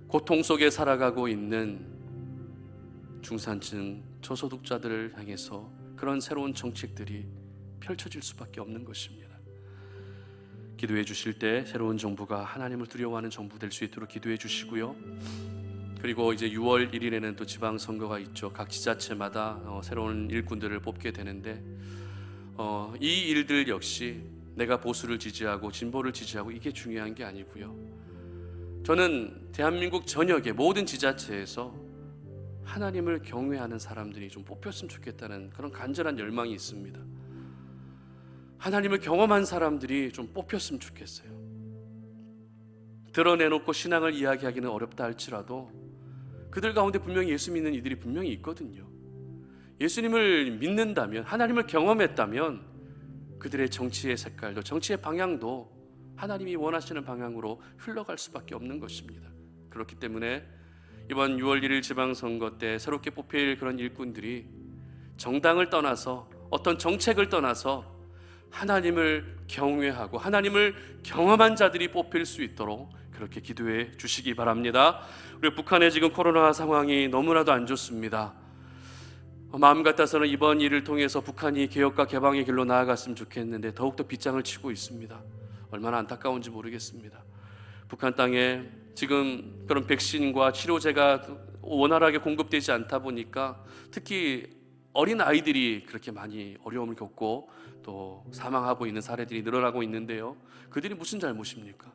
고통 속에 살아가고 있는 중산층 저소득자들을 향해서 그런 새로운 정책들이 펼쳐질 수밖에 없는 것입니다. 기도해 주실 때 새로운 정부가 하나님을 두려워하는 정부 될 수 있도록 기도해 주시고요. 그리고 이제 6월 1일에는 또 지방선거가 있죠. 각 지자체마다 새로운 일꾼들을 뽑게 되는데 이 일들 역시 내가 보수를 지지하고 진보를 지지하고 이게 중요한 게 아니고요. 저는 대한민국 전역의 모든 지자체에서 하나님을 경외하는 사람들이 좀 뽑혔으면 좋겠다는 그런 간절한 열망이 있습니다. 하나님을 경험한 사람들이 좀 뽑혔으면 좋겠어요. 드러내놓고 신앙을 이야기하기는 어렵다 할지라도 그들 가운데 분명히 예수 믿는 이들이 분명히 있거든요. 예수님을 믿는다면, 하나님을 경험했다면 그들의 정치의 색깔도, 정치의 방향도 하나님이 원하시는 방향으로 흘러갈 수밖에 없는 것입니다. 그렇기 때문에 이번 6월 1일 지방선거 때 새롭게 뽑힐 그런 일꾼들이 정당을 떠나서 어떤 정책을 떠나서 하나님을 경외하고 하나님을 경험한 자들이 뽑힐 수 있도록 그렇게 기도해 주시기 바랍니다. 우리 북한의 지금 코로나 상황이 너무나도 안 좋습니다. 마음 같아서는 이번 일을 통해서 북한이 개혁과 개방의 길로 나아갔으면 좋겠는데 더욱더 빗장을 치고 있습니다. 얼마나 안타까운지 모르겠습니다. 북한 땅에 지금 그런 백신과 치료제가 원활하게 공급되지 않다 보니까 특히 어린 아이들이 그렇게 많이 어려움을 겪고 또 사망하고 있는 사례들이 늘어나고 있는데요. 그들이 무슨 잘못입니까?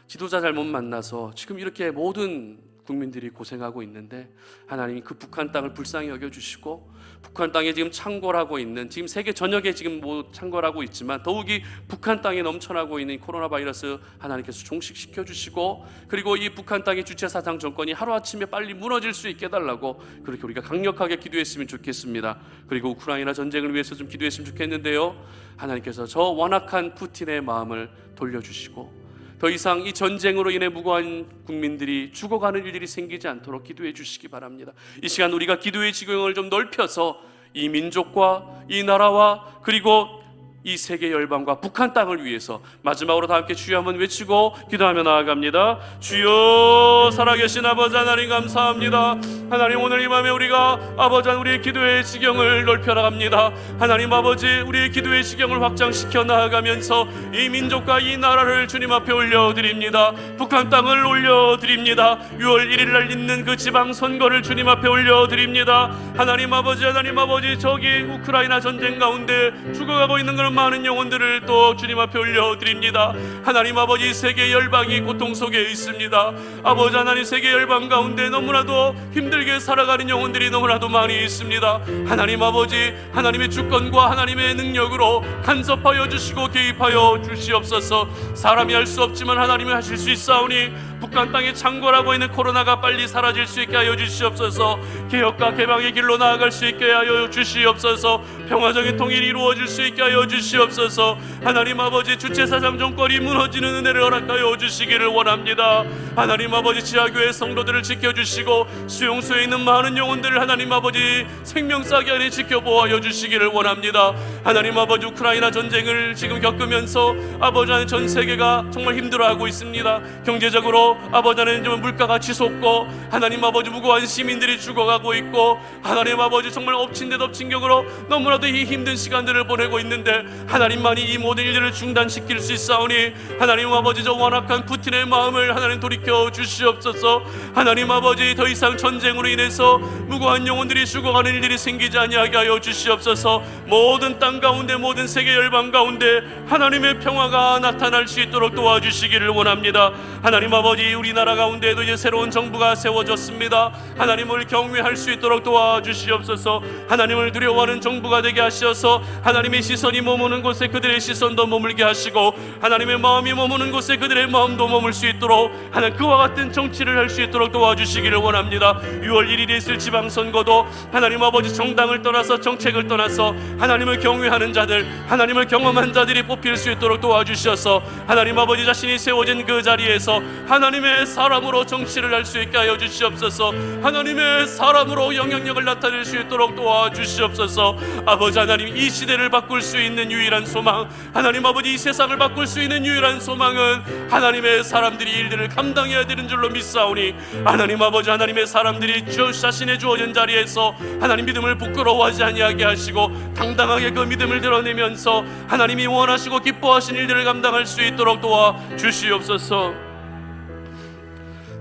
지도자 잘못 만나서 지금 이렇게 모든 국민들이 고생하고 있는데 하나님이 그 북한 땅을 불쌍히 여겨주시고 북한 땅에 지금 창궐하고 있는 지금 세계 전역에 지금 창궐하고 있지만 더욱이 북한 땅에 넘쳐나고 있는 코로나 바이러스 하나님께서 종식시켜 주시고 그리고 이 북한 땅의 주체사상 정권이 하루아침에 빨리 무너질 수 있게 해달라고 그렇게 우리가 강력하게 기도했으면 좋겠습니다. 그리고 우크라이나 전쟁을 위해서 좀 기도했으면 좋겠는데요. 하나님께서 저 완악한 푸틴의 마음을 돌려주시고 더 이상 이 전쟁으로 인해 무고한 국민들이 죽어가는 일들이 생기지 않도록 기도해 주시기 바랍니다. 이 시간 우리가 기도의 지경을 좀 넓혀서 이 민족과 이 나라와 그리고 이 세계 열방과 북한 땅을 위해서 마지막으로 다 함께 주여 한번 외치고 기도하며 나아갑니다. 주여 살아계신 아버지 하나님 감사합니다. 하나님 오늘 이 밤에 우리가 아버지 우리의 기도의 지경을 넓혀 나갑니다. 하나님 아버지 우리의 기도의 지경을 확장시켜 나아가면서 이 민족과 이 나라를 주님 앞에 올려드립니다. 북한 땅을 올려드립니다. 6월 1일 날 있는 그 지방선거를 주님 앞에 올려드립니다. 하나님 아버지 저기 우크라이나 전쟁 가운데 죽어가고 있는 그런 많은 영혼들을 또 주님 앞에 올려드립니다. 하나님 아버지 세계 열방이 고통 속에 있습니다. 아버지 하나님 세계 열방 가운데 너무나도 힘들게 살아가는 영혼들이 너무나도 많이 있습니다. 하나님 아버지 하나님의 주권과 하나님의 능력으로 간섭하여 주시고 개입하여 주시옵소서. 사람이 할 수 없지만 하나님이 하실 수 있사오니 북한 땅에 창궐하고 있는 코로나가 빨리 사라질 수 있게 하여 주시옵소서. 개혁과 개방의 길로 나아갈 수 있게 하여 주시옵소서. 평화적인 통일이 이루어질 수 있게 하여 주시옵소서. 하나님 아버지 주체사상 정권이 무너지는 은혜를 허락하여 주시기를 원합니다. 하나님 아버지 지하교회 성도들을 지켜주시고 수용소에 있는 많은 영혼들을 하나님 아버지 생명싸게 안에 지켜보아 주시기를 원합니다. 하나님 아버지 우크라이나 전쟁을 지금 겪으면서 아버지 하나님 전 세계가 정말 힘들어하고 있습니다. 경제적으로 아버지 하나님 물가가 치솟고 하나님 아버지 무고한 시민들이 죽어가고 있고 하나님 아버지 정말 엎친 데 덮친 격으로 너무나도 이 힘든 시간들을 보내고 있는데 하나님만이 이 모든 일들을 중단시킬 수 있사오니 하나님 아버지 저 완악한 푸틴의 마음을 하나님 돌이켜 주시옵소서. 하나님 아버지 더 이상 전쟁으로 인해서 무고한 영혼들이 죽어가는 일들이 생기지 아니하게 하여 주시옵소서. 모든 땅 가운데 모든 세계 열방 가운데 하나님의 평화가 나타날 수 있도록 도와주시기를 원합니다. 하나님 아버지 아버지, 우리나라 가운데에도 이제 새로운 정부가 세워졌습니다. 하나님을 경외할 수 있도록 도와주시옵소서. 하나님을 두려워하는 정부가 되게 하셔서 하나님의 시선이 머무는 곳에 그들의 시선도 머물게 하시고 하나님의 마음이 머무는 곳에 그들의 마음도 머물 수 있도록 하나님 그와 같은 정치를 할 수 있도록 도와주시기를 원합니다. 6월 1일에 있을 지방선거도 하나님 아버지, 정당을 떠나서 정책을 떠나서 하나님을 경외하는 자들, 하나님을 경험한 자들이 뽑힐 수 있도록 도와주셔서 하나님 아버지, 자신이 세워진 그 자리에서 하나님의 사람으로 정치를 할 수 있게 하여 주시옵소서. 하나님의 사람으로 영향력을 나타낼 수 있도록 도와주시옵소서. 아버지 하나님, 이 시대를 바꿀 수 있는 유일한 소망, 하나님 아버지, 이 세상을 바꿀 수 있는 유일한 소망은 하나님의 사람들이 일들을 감당해야 되는 줄로 믿사오니 하나님 아버지, 하나님의 사람들이 주 자신의 주어진 자리에서 하나님 믿음을 부끄러워하지 아니하게 하시고 당당하게 그 믿음을 드러내면서 하나님이 원하시고 기뻐하신 일들을 감당할 수 있도록 도와주시옵소서.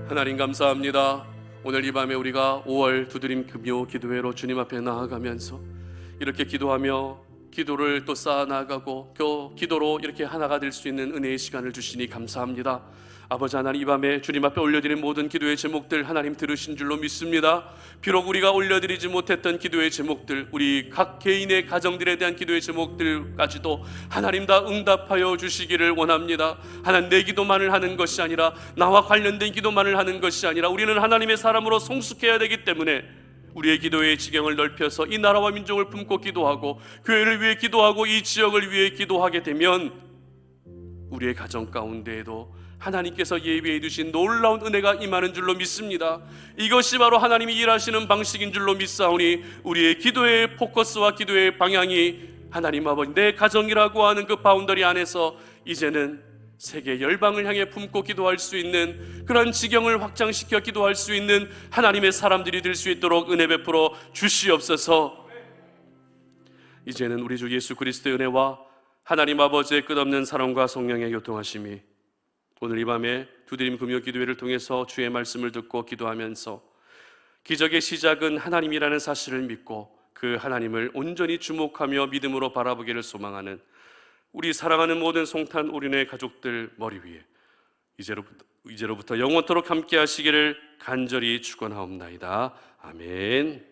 하나님 감사합니다. 오늘 이 밤에 우리가 5월 두드림 금요 기도회로 주님 앞에 나아가면서 이렇게 기도하며 기도를 또 쌓아나가고 그 기도로 이렇게 하나가 될 수 있는 은혜의 시간을 주시니 감사합니다. 아버지 하나님, 이 밤에 주님 앞에 올려드린 모든 기도의 제목들 하나님 들으신 줄로 믿습니다. 비록 우리가 올려드리지 못했던 기도의 제목들, 우리 각 개인의 가정들에 대한 기도의 제목들까지도 하나님 다 응답하여 주시기를 원합니다. 하나님, 내 기도만을 하는 것이 아니라, 나와 관련된 기도만을 하는 것이 아니라 우리는 하나님의 사람으로 성숙해야 되기 때문에 우리의 기도의 지경을 넓혀서 이 나라와 민족을 품고 기도하고 교회를 위해 기도하고 이 지역을 위해 기도하게 되면 우리의 가정 가운데에도 하나님께서 예비해 두신 놀라운 은혜가 임하는 줄로 믿습니다. 이것이 바로 하나님이 일하시는 방식인 줄로 믿사오니 우리의 기도의 포커스와 기도의 방향이 하나님 아버지, 내 가정이라고 하는 그 바운더리 안에서 이제는 세계 열방을 향해 품고 기도할 수 있는 그런 지경을 확장시켜 기도할 수 있는 하나님의 사람들이 될 수 있도록 은혜 베풀어 주시옵소서. 이제는 우리 주 예수 그리스도의 은혜와 하나님 아버지의 끝없는 사랑과 성령의 교통하심이 오늘 이 밤에 두드림 금요 기도회를 통해서 주의 말씀을 듣고 기도하면서 기적의 시작은 하나님이라는 사실을 믿고 그 하나님을 온전히 주목하며 믿음으로 바라보기를 소망하는 우리 사랑하는 모든 송탄 오륜의 가족들 머리 위에 이제로부터 영원토록 함께 하시기를 간절히 축원하옵나이다. 아멘.